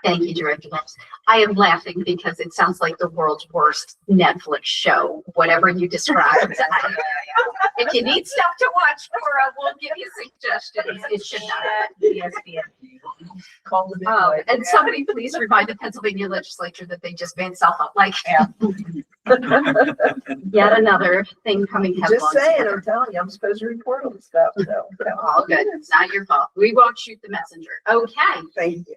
Thank you, Director Lopes. I am laughing because it sounds like the world's worst Netflix show, whatever you described. If you need stuff to watch, Cora, we'll give you suggestions. It should not. ESPN. Call the big boy. And somebody please remind the Pennsylvania legislature that they just made self up like yet another thing coming headlong. Just saying, I'm telling you, I'm supposed to report on stuff, so. All good. It's not your fault. We won't shoot the messenger. Okay. Thank you.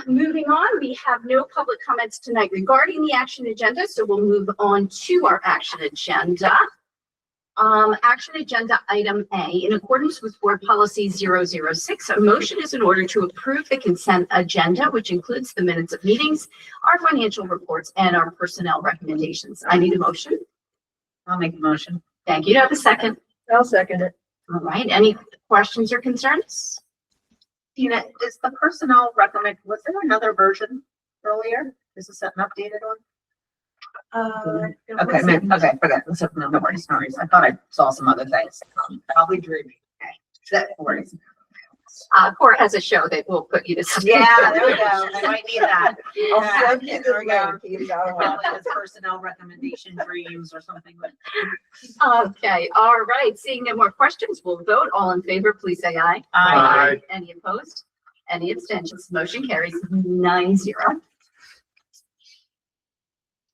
Moving on, we have no public comments tonight regarding the action agenda, so we'll move on to our action agenda. Action agenda item A, in accordance with board policy 006, a motion is in order to approve the consent agenda, which includes the minutes of meetings, our financial reports, and our personnel recommendations. I need a motion. I'll make the motion. Thank you. Do I have a second? I'll second it. All right. Any questions or concerns? Tina, is the personnel recommend, was there another version earlier? Is this an updated one? Okay, okay. No worries, no worries. I thought I saw some other things. Probably dreaming. Okay, no worries. Cora has a show that will put you to sleep. Yeah, there we go. I might need that. I'll Yeah, send you there we go. the link. Call it as personnel recommendation dreams or something like. Okay, all right. Seeing no more questions, we'll vote. All in favor, please say aye. Aye. Any opposed? Any abstentions? Motion carries 9-0.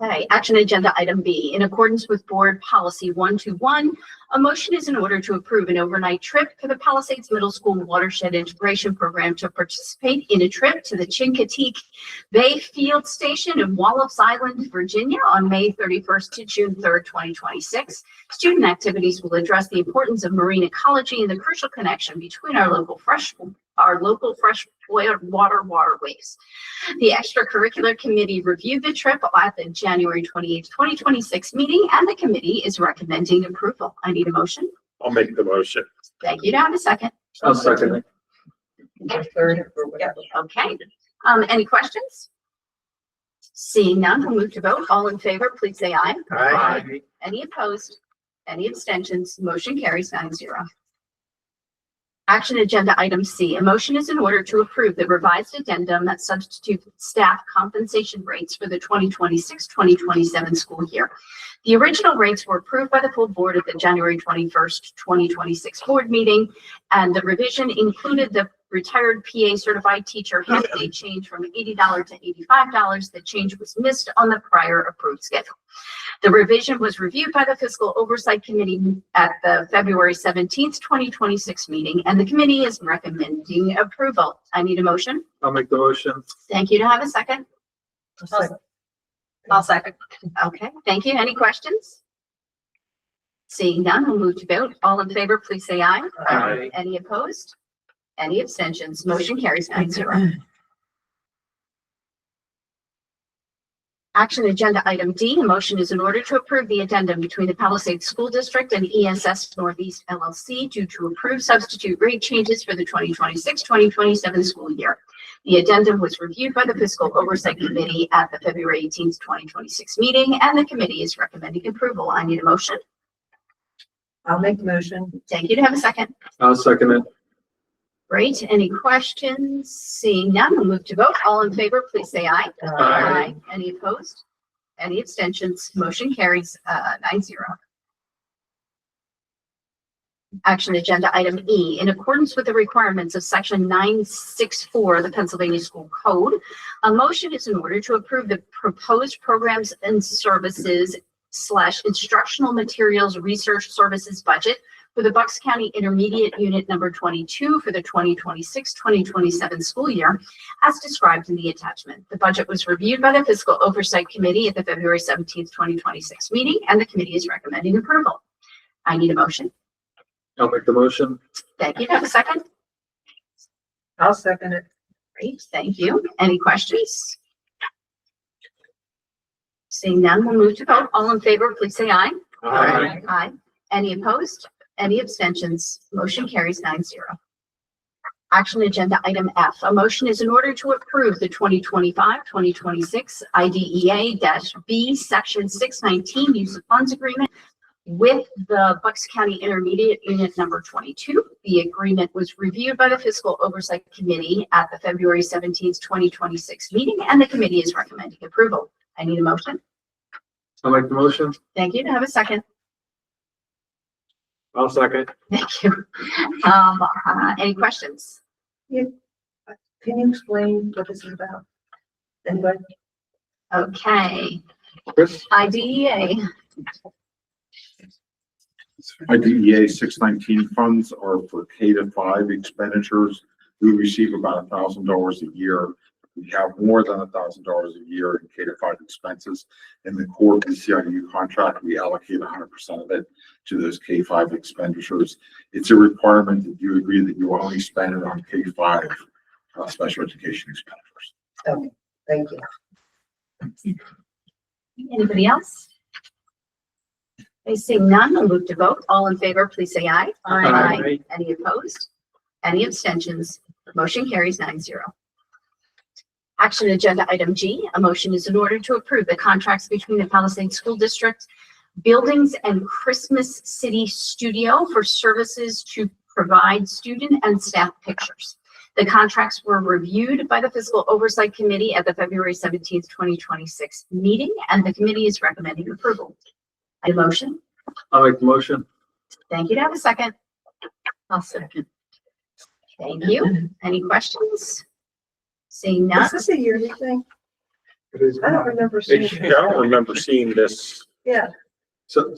Okay, action agenda item B. In accordance with board policy 121, a motion is in order to approve an overnight trip for the Palisades Middle School Watershed Integration Program to participate in a trip to the Chincoteague Bay Field Station in Wallops Island, Virginia on May 31st to June 3rd, 2026. Student activities will address the importance of marine ecology and the crucial connection between our local freshwater waterways. The extracurricular committee reviewed the trip at the January 28th, 2026 meeting, and the committee is recommending approval. I need a motion. I'll make the motion. Thank you. Do I have a second? I'll second it. Or third or whatever. Okay. Any questions? Seeing none, we'll move to vote. All in favor, please say aye. Aye. Any opposed? Any abstentions? Motion carries 9-0. Action agenda item C, a motion is in order to approve the revised addendum that substitute staff compensation rates for the 2026-2027 school year. The original rates were approved by the full board at the January 21st, 2026 board meeting, and the revision included the retired PA certified teacher half-day change from $80 to $85. The change was missed on the prior approved schedule. The revision was reviewed by the Fiscal Oversight Committee at the February 17th, 2026 meeting, and the committee is recommending approval. I need a motion. I'll make the motion. Thank you. To have a second? I'll second. Okay, thank you. Any questions? Seeing none, we'll move to vote. All in favor, please say aye. Aye. Any opposed? Any abstentions? Motion carries 9-0. Action agenda item D, a motion is in order to approve the addendum between the Palisades School District and ESS Northeast LLC due to approve substitute rate changes for the 2026-2027 school year. The addendum was reviewed by the Fiscal Oversight Committee at the February 18th, 2026 meeting, and the committee is recommending approval. I need a motion. I'll make the motion. Thank you. To have a second. I'll second it. Great. Any questions? Seeing none, we'll move to vote. All in favor, please say aye. Aye. Any opposed? Any abstentions? Motion carries 9-0. Action agenda item E, in accordance with the requirements of section 964 of the Pennsylvania School Code, a motion is in order to approve the proposed programs and services / instructional materials research services budget for the Bucks County Intermediate Unit Number 22 for the 2026-2027 school year, as described in the attachment. The budget was reviewed by the Fiscal Oversight Committee at the February 17th, 2026 meeting, and the committee is recommending approval. I need a motion. I'll make the motion. Thank you. Have a second? I'll second it. Great, thank you. Any questions? Seeing none, we'll move to vote. All in favor, please say aye. Aye. Aye. Any opposed? Any abstentions? Motion carries 9-0. Action agenda item F. A motion is in order to approve the 2025-2026 IDEA-B Section 619 Use of Funds Agreement with the Bucks County Intermediate Unit Number 22. The agreement was reviewed by the Fiscal Oversight Committee at the February 17th, 2026 meeting, and the committee is recommending approval. I need a motion. I'll make the motion. Thank you. To have a second. I'll second. Thank you. Any questions? Can you explain what this is about? Anybody? Okay. Chris? IDEA. IDEA 619 funds are for K-5 expenditures. We receive about $1,000 a year. We have more than $1,000 a year in K-5 expenses. In the core BCIU contract, we allocate 100% of it to those K-5 expenditures. It's a requirement that you agree that you will only spend it on K-5 special education expenditures. Okay, thank you. Anybody else? I see none. We'll move to vote. All in favor, please say aye. Aye. Any opposed? Any abstentions? Motion carries 9-0. Action agenda item G. A motion is in order to approve the contracts between the Palisades School District Buildings and Christmas City Studio for services to provide student and staff pictures. The contracts were reviewed by the Fiscal Oversight Committee at the February 17th, 2026 meeting, and the committee is recommending approval. A motion. I'll make the motion. Thank you. To have a second. I'll second. Thank you. Any questions? Seeing none. Is this a yearly thing? It is. I don't remember seeing. I don't remember seeing this. Yeah, So,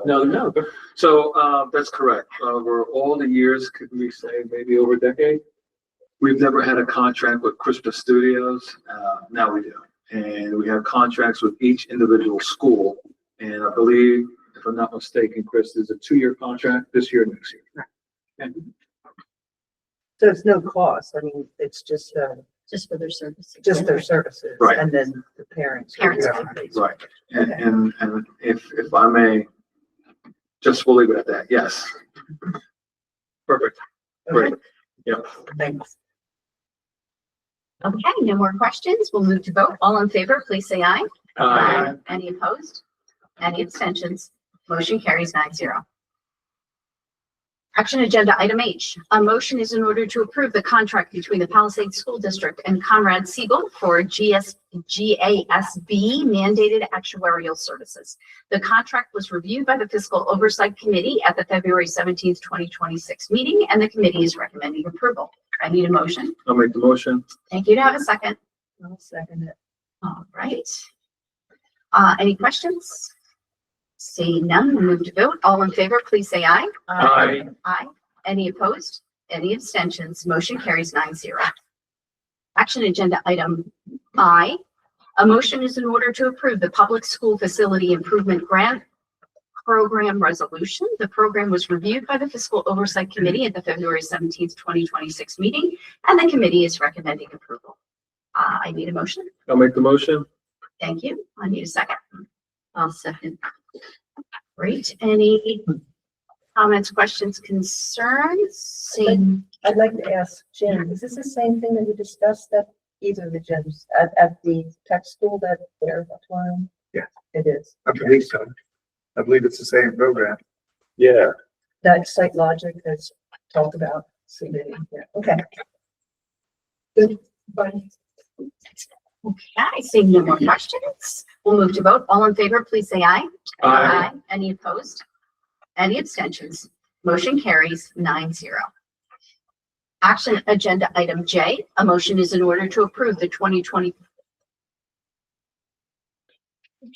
no. So, that's correct. Over all the years, could we say maybe over a decade? We've never had a contract with Christmas Studios. Now we do. And we have contracts with each individual school. And I believe, if I'm not mistaken, Chris, there's a 2-year contract this year, next year. And so it's no cost. I mean, it's just Just for their services. just their services. Right. And then the parents. Parents. Right. And if I may, just we'll leave it at that. Yes. Perfect. Great. Yep. Thanks. Okay, no more questions. We'll move to vote. All in favor, please say aye. Any opposed? Any abstentions? Motion carries 9-0. Action agenda item H. A motion is in order to approve the contract between the Palisades School District and Conrad Siegel for GASB mandated actuarial services. The contract was reviewed by the Fiscal Oversight Committee at the February 17th, 2026 meeting, and the committee is recommending approval. I need a motion. I'll make the motion. Thank you. To have a second. I'll second it. All right. Any questions? Seeing none, we'll move to vote. All in favor, please say aye. Aye. Aye. Any opposed? Any abstentions? Motion carries 9-0. Action agenda item I. A motion is in order to approve the Public School Facility Improvement Grant Program Resolution. The program was reviewed by the Fiscal Oversight Committee at the February 17th, 2026 meeting, and the committee is recommending approval. I need a motion. I'll make the motion. Thank you. I need a second. I'll second. Great. Any comments, questions, concerns? Seeing, I'd like to ask Jim, is this the same thing that we discussed at either of the gyms, at the tech school that they're applying? Yeah. It is. I believe so. I believe it's the same program. Yeah. That Site Logic that's talked about submitting. Yeah. Okay. Good. Bye. okay, seeing no more questions, we'll move to vote. All in favor, please say aye. Aye. Any opposed? Any abstentions? Motion carries 9-0. Action agenda item J. A motion is in order to approve the 2020.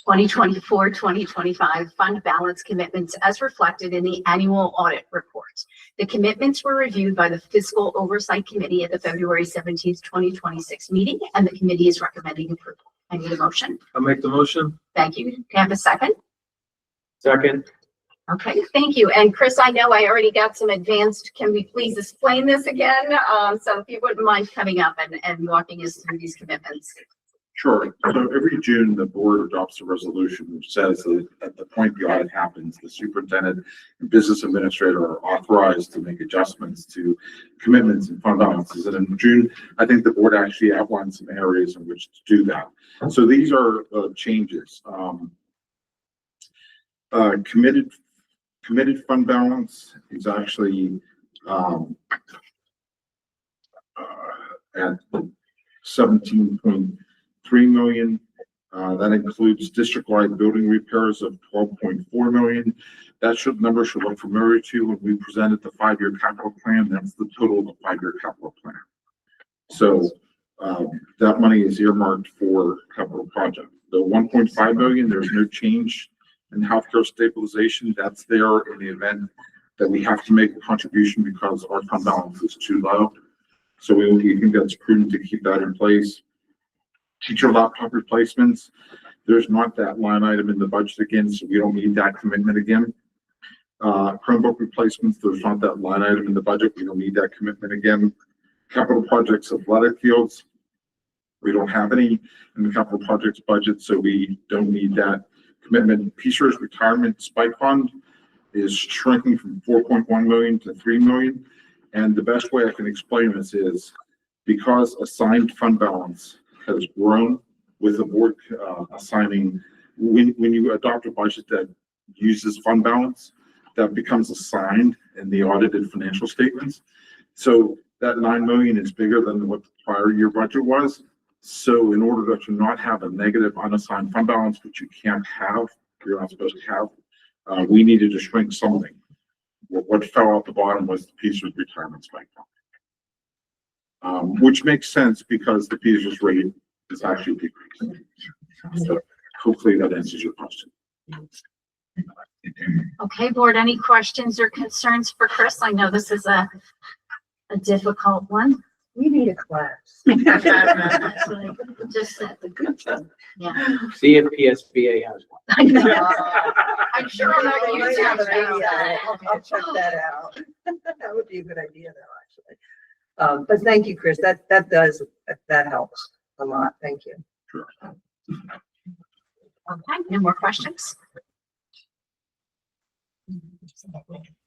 2024-2025 fund balance commitments as reflected in the annual audit report. The commitments were reviewed by the Fiscal Oversight Committee at the February 17th, 2026 meeting, and the committee is recommending approval. I need a motion. I'll make the motion. Thank you. Can I have a second? Second. Okay, thank you. And Chris, I know I already got some advanced, can we please explain this again? So if you wouldn't mind coming up and walking us through these commitments. Sure. So every June, the board adopts a resolution which says that at the point the audit happens, the superintendent and business administrator are authorized to make adjustments to commitments and fund balances. And in June, I think the board actually outlined some areas in which to do that. So these are changes. Committed fund balance is actually at 17.3 million. That includes district-wide building repairs of 12.4 million. That number should look familiar to you when we presented the 5-year capital plan. That's the total of the 5-year capital plan. So that money is earmarked for capital project. The 1.5 million, there's no change in healthcare stabilization. That's there in the event that we have to make a contribution because our fund balance is too low. So we think that's prudent to keep that in place. Teacher laptop replacements, there's not that line item in the budget again, so we don't need that commitment again. Chromebook replacements, there's not that line item in the budget. We don't need that commitment again. Capital projects, athletic fields, we don't have any in the capital projects budget, so we don't need that commitment. Peacer's retirement spike fund is shrinking from 4.1 million to 3 million. And the best way I can explain this is because assigned fund balance has grown with the board assigning, when you adopt a budget that uses fund balance, that becomes assigned in the audited financial statements. So that 9 million is bigger than what the prior year budget was. So in order to not have a negative unassigned fund balance, which you can't have, you're not supposed to have, we needed to shrink something. What fell out the bottom was the Peacer's retirement spike fund, which makes sense because the Peacer's rate is actually decreasing. So hopefully that answers your question. Okay, board, any questions or concerns for Chris? I know this is a difficult one. We need a class. Just that the good stuff. Yeah. See if PSBA has one. I know. I'm sure I'm not using I'll it. check that out. That would be a good idea though, actually. But thank you, Chris. That helps a lot. Thank you. Sure. Okay, no more questions?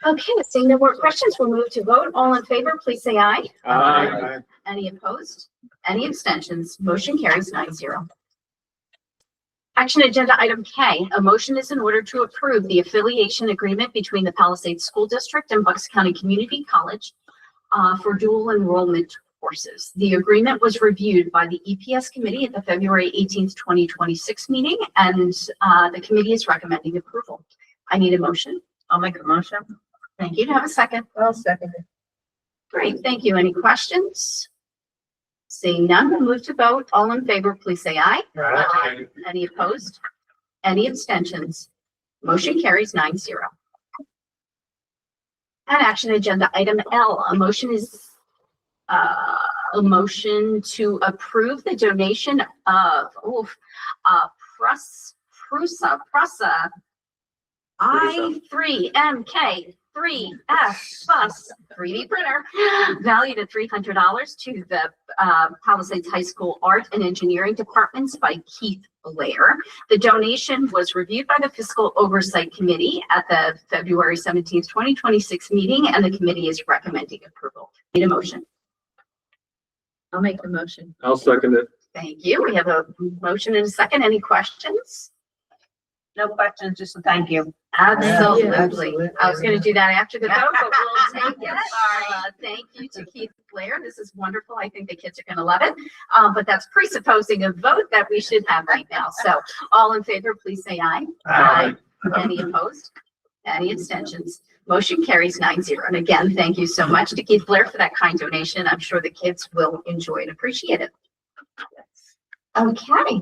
Okay, seeing no more questions, we'll move to vote. All in favor, please say aye. Aye. Any opposed? Any abstentions? Motion carries 9-0. Action agenda item K, a motion is in order to approve the affiliation agreement between the Palisades School District and Bucks County Community College for dual enrollment courses. The agreement was reviewed by the EPS committee at the February 18th, 2026 meeting, and the committee is recommending approval. I need a motion. I'll make a motion. Thank you. To have a second. I'll second it. Great, thank you. Any questions? Seeing none, we'll move to vote. All in favor, please say aye. Aye. Any opposed? Any abstentions? Motion carries 9-0. And action agenda item L, a motion is a motion to approve the donation of Prusa i3MK3F bus 3D printer valued at $300 to the Palisades High School Art and Engineering Departments by Keith Blair. The donation was reviewed by the Fiscal Oversight Committee at the February 17th, 2026 meeting, and the committee is recommending approval. Need a motion? I'll make the motion. I'll second it. Thank you. We have a motion and a second. Any questions? No questions, just a thank you. Absolutely. Absolutely. I was going to do that after the vote, but we'll take it. Thank you to Keith Blair. This is wonderful. I think the kids are going to love it. But that's presupposing a vote that we should have right now. So all in favor, please say aye. Aye. Any opposed? Any abstentions? Motion carries 9-0. And again, thank you so much to Keith Blair for that kind donation. I'm sure the kids will enjoy and appreciate it. Okay.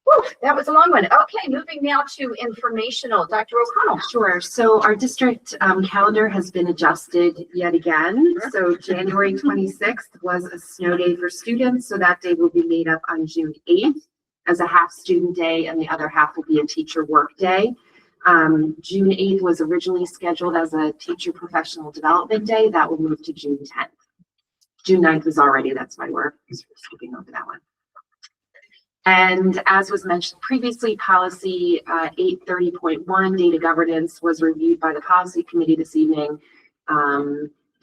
Whew, that was a long one. Okay, moving now to informational. Dr. O'Connell. Sure. So our district calendar has been adjusted yet again. So January 26th was a snow day for students. So that day will be made up on June 8th as a half student day, and the other half will be a teacher work day. June 8th was originally scheduled as a teacher professional development day. That will move to June 10th. June 9th was already, that's why we're skipping over that one. And as was mentioned previously, policy 830.1 data governance was reviewed by the policy committee this evening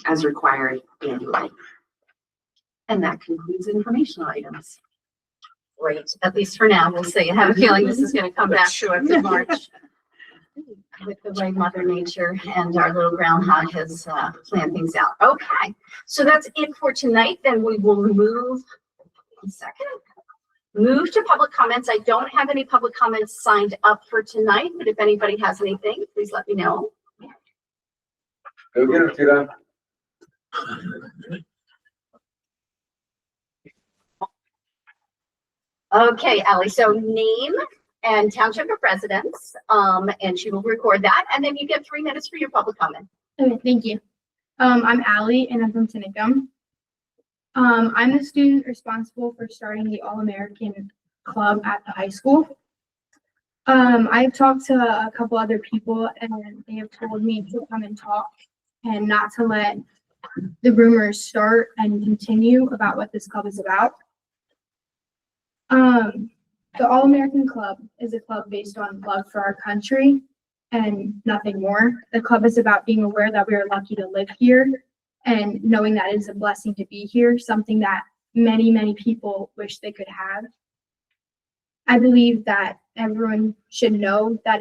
as required annually. And that concludes informational items. Great, at least for now, we'll see. I have a feeling this is going to come back to us in March. With the way Mother Nature and our little groundhog has planned things out. Okay, so that's it for tonight. Then we will move to public comments. I don't have any public comments signed up for tonight, but if anybody has anything, please let me know. Go get it, Tita. Okay, Ally, so name and township of residence, and she will record that, and then you get 3 minutes for your public comment. Okay, thank you. I'm Allie, and I'm from Tinicum. I'm the student responsible for starting the All-American Club at the high school. I've talked to a couple other people, and they have told me to come and talk and not to let the rumors start and continue about what this club is about. The All-American Club is a club based on love for our country and nothing more. The club is about being aware that we are lucky to live here and knowing that it's a blessing to be here, something that many, many people wish they could have. I believe that everyone should know that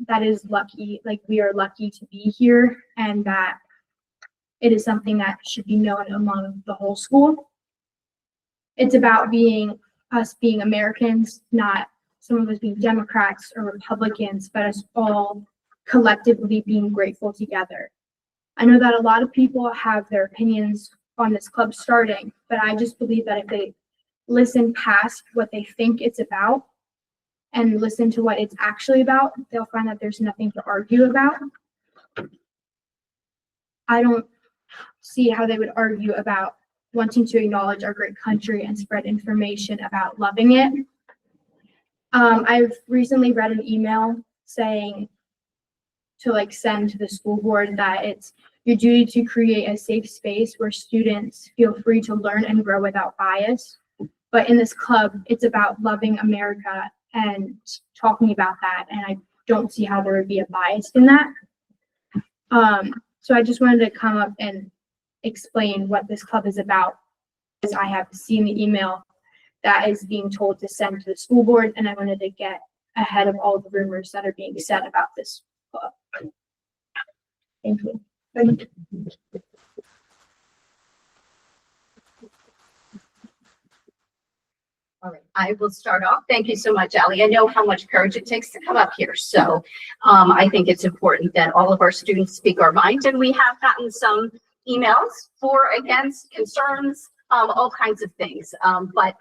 that is lucky, like we are lucky to be here, and that it is something that should be known among the whole school. It's about us being Americans, not some of us being Democrats or Republicans, but us all collectively being grateful together. I know that a lot of people have their opinions on this club starting, but I just believe that if they listen past what they think it's about and listen to what it's actually about, they'll find that there's nothing to argue about. I don't see how they would argue about wanting to acknowledge our great country and spread information about loving it. I've recently read an email saying to send to the school board that it's your duty to create a safe space where students feel free to learn and grow without bias. But in this club, it's about loving America and talking about that. And I don't see how there would be a bias in that. So I just wanted to come up and explain what this club is about, because I have seen the email that is being told to send to the school board, and I wanted to get ahead of all the rumors that are being said about this club. Thank you. All right, I will start off. Thank you so much, Allie. I know how much courage it takes to come up here. So I think it's important that all of our students speak our mind, and we have gotten some emails for, against, concerns, all kinds of things. But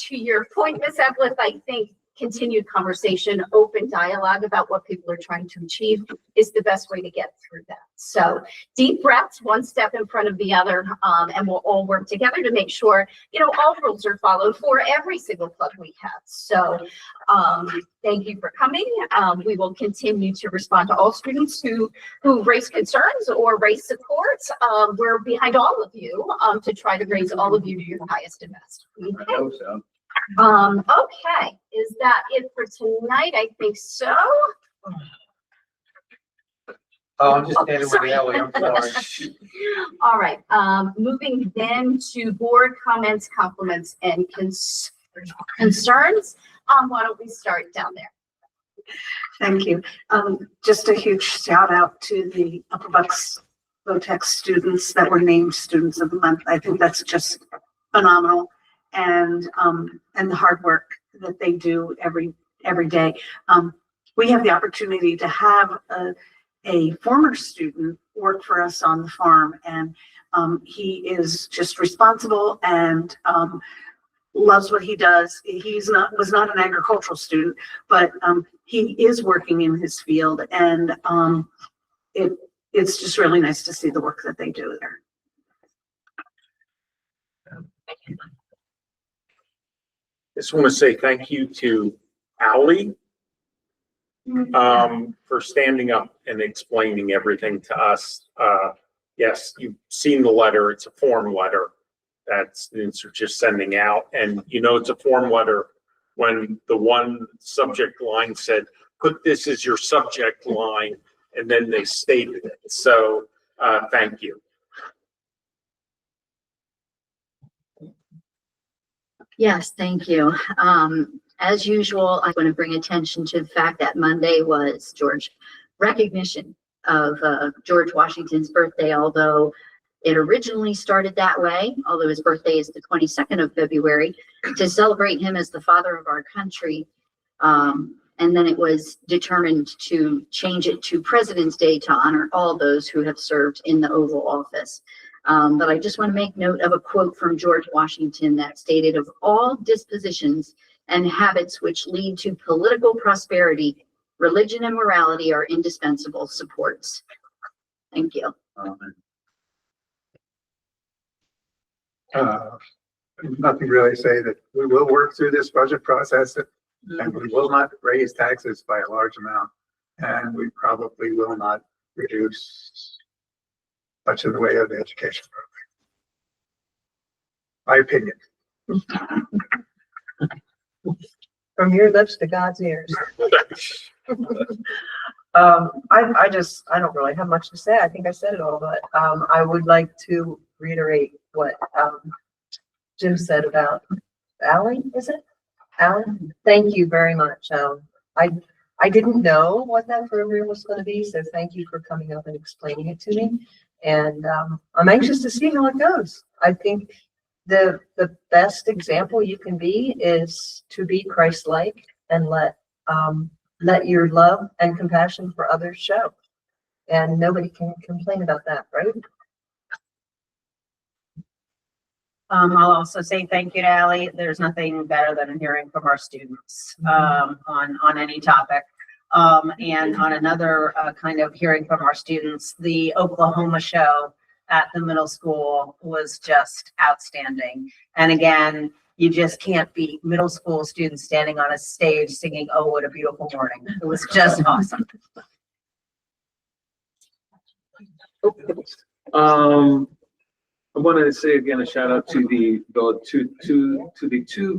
to your point, Ms. Evelyn, I think continued conversation, open dialogue about what people are trying to achieve is the best way to get through that. So deep breaths, one step in front of the other, and we'll all work together to make sure, all rules are followed for every single club we have. So thank you for coming. We will continue to respond to all students who raise concerns or raise support. We're behind all of you to try to raise all of you to your highest and best. Okay. I hope so. Okay, is that it for tonight? I think so. Oh, I'm just standing with Ellie, I'm sorry. All right, moving then to board comments, compliments, and concerns. Why don't we start down there? Thank you. Just a huge shout out to the Upper Bucks VOTEX students that were named Students of the Month. I think that's just phenomenal, and the hard work that they do every day. We have the opportunity to have a former student work for us on the farm, and he is just responsible and loves what he does. Was not an agricultural student, but, he is working in his field, and, it's just really nice to see the work that they do there. Just want to say thank you to Ally for standing up and explaining everything to us. Yes, you've seen the letter. It's a form letter that students are just sending out. And you know, it's a form letter when the one subject line said, put this as your subject line, and then they stated it. So thank you. Yes, thank you. As usual, I want to bring attention to the fact that Monday was recognition of George Washington's birthday, although it originally started that way, although his birthday is the 22nd of February, to celebrate him as the father of our country. And then it was determined to change it to President's Day to honor all those who have served in the Oval Office. But I just want to make note of a quote from George Washington that stated, "Of all dispositions and habits which lead to political prosperity, religion and morality are indispensable supports." Thank you. Nothing really say that we will work through this budget process and we will not raise taxes by a large amount. And we probably will not reduce much in the way of the education program. My opinion. From your lips to God's ears. I don't really have much to say. I think I said it all, but I would like to reiterate what Jim said about Ally, is it? Ally? Thank you very much. I didn't know what that program was going to be, so thank you for coming up and explaining it to me. And I'm anxious to see how it goes. I think the best example you can be is to be Christ-like and let your love and compassion for others show. And nobody can complain about that, right? I'll also say thank you to Ally. There's nothing better than hearing from our students on any topic. And on another kind of hearing from our students, the Oklahoma show at the middle school was just outstanding. And again, you just can't beat middle school students standing on a stage singing, "Oh, what a beautiful morning." It was just awesome. I want to say again a shout out to the two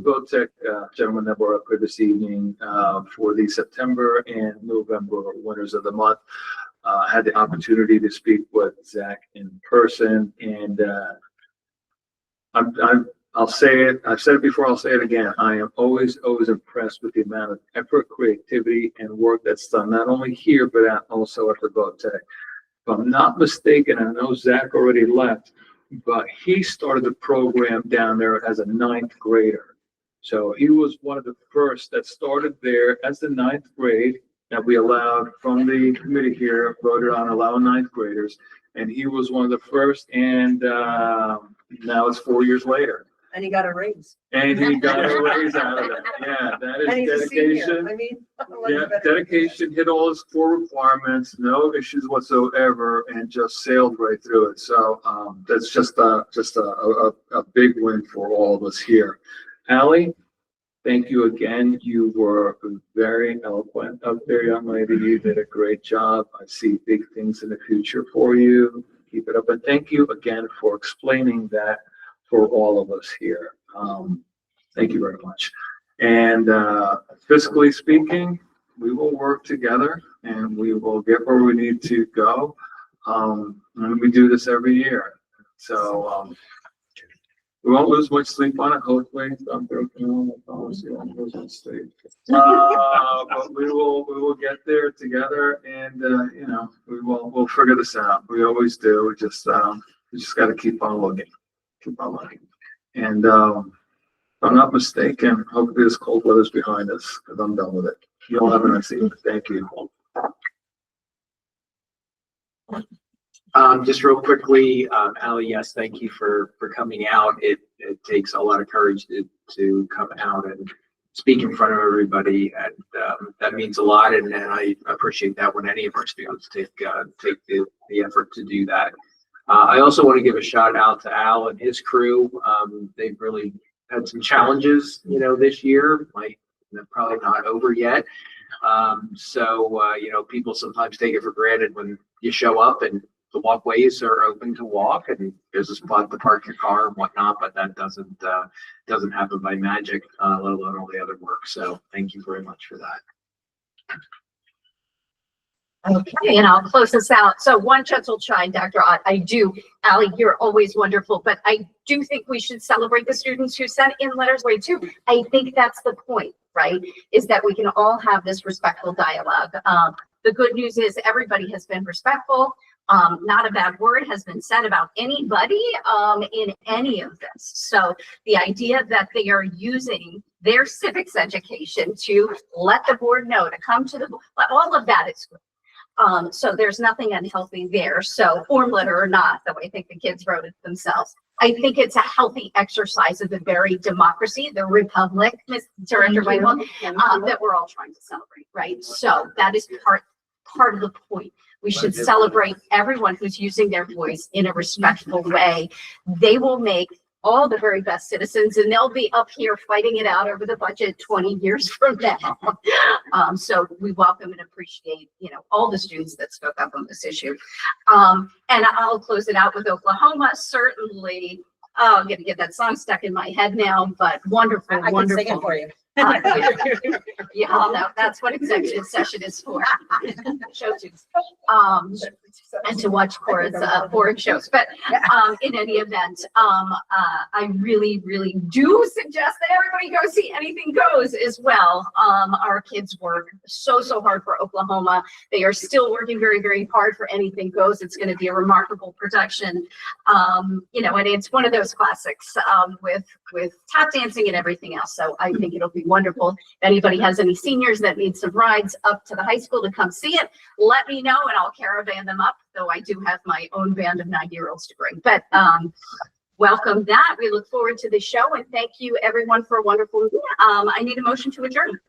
VOTEC gentlemen that were up here this evening for the September and November winners of the month. Had the opportunity to speak with Zach in person, and I'll say it. I've said it before. I'll say it again. I am always impressed with the amount of effort, creativity, and work that's done not only here but also at the VOTEC. If I'm not mistaken, I know Zach already left, but he started the program down there as a 9th grader. So he was one of the first that started there as the 9th grade that we allowed from the committee here, voted on allowing 9th graders. And he was one of the first, and now it's 4 years later. And he got a raise. And he got a raise out of it. Yeah, that And he's is a senior. dedication. I mean, Yeah, dedication, hit all his core requirements, no issues whatsoever, and just sailed right through it. So that's just a big win for all of us here. Ally, thank you again. You were very eloquent up there, young lady. You did a great job. I see big things in the future for you. Keep it up. And thank you again for explaining that for all of us here. Thank you very much. And fiscally speaking, we will work together and we will get where we need to go. And we do this every year. So we won't lose much sleep on it, hopefully. I'm broken on the policy on those on stage. But we will get there together, and we'll figure this out. We always do. We just got to keep on looking. And if I'm not mistaken, hopefully this cold weather's behind us, because I'm done with it. You'll have a nice evening. Thank you. Just real quickly, Ally, yes, thank you for coming out. It takes a lot of courage to come out and speak in front of everybody, and that means a lot, and I appreciate that when any of our students take the effort to do that. I also want to give a shout out to Al and his crew. They've really had some challenges, this year. They're probably not over yet. People sometimes take it for granted when you show up and the walkways are open to walk and there's a spot to park your car and whatnot, but that doesn't happen by magic, let alone all the other work. So thank you very much for that. Okay, and I'll close this out. So one gentle chime, Dr. Ott, Ally, you're always wonderful, but I do think we should celebrate the students who sent in letters grade 2. I think that's the point, right? Is that we can all have this respectful dialogue. The good news is everybody has been respectful. Not a bad word has been said about anybody in any of this. So the idea that they are using their civics education to let the board know, to come to the, all of that is good. So there's nothing unhealthy there. So form letter or not, though I think the kids wrote it themselves. I think it's a healthy exercise of the very democracy, the republic, Ms. Director Whitehall, that we're all trying to celebrate, right? So that is part of the point. We should celebrate everyone who's using their voice in a respectful way. They will make all the very best citizens, and they'll be up here fighting it out over the budget 20 years from now. So we welcome and appreciate, all the students that spoke up on this issue. And I'll close it out with Oklahoma. Certainly, I'm going to get that song stuck in my head now, but wonderful, I wonderful. can sing it for you. You all know that's what executive session is for. Show tunes. And to watch foreign shows. But in any event, I really, really do suggest that everybody go see Anything Goes as well. Our kids work so hard for Oklahoma. They are still working very, very hard for Anything Goes. It's going to be a remarkable production. And it's one of those classics with tap dancing and everything else. So I think it'll be wonderful. If anybody has any seniors that need some rides up to the high school to come see it, let me know and I'll caravan them up, though I do have my own band of 90-year-olds to bring. But welcome that. We look forward to the show and thank you everyone for a wonderful, I need a motion to adjourn.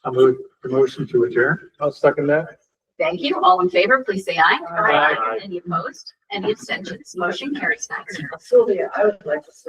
I'll move the motion to adjourn. I'll second that. Thank you. All in favor, please say aye. Aye. Any opposed? Any abstentions? Motion carries. Sylvia, I would like to say.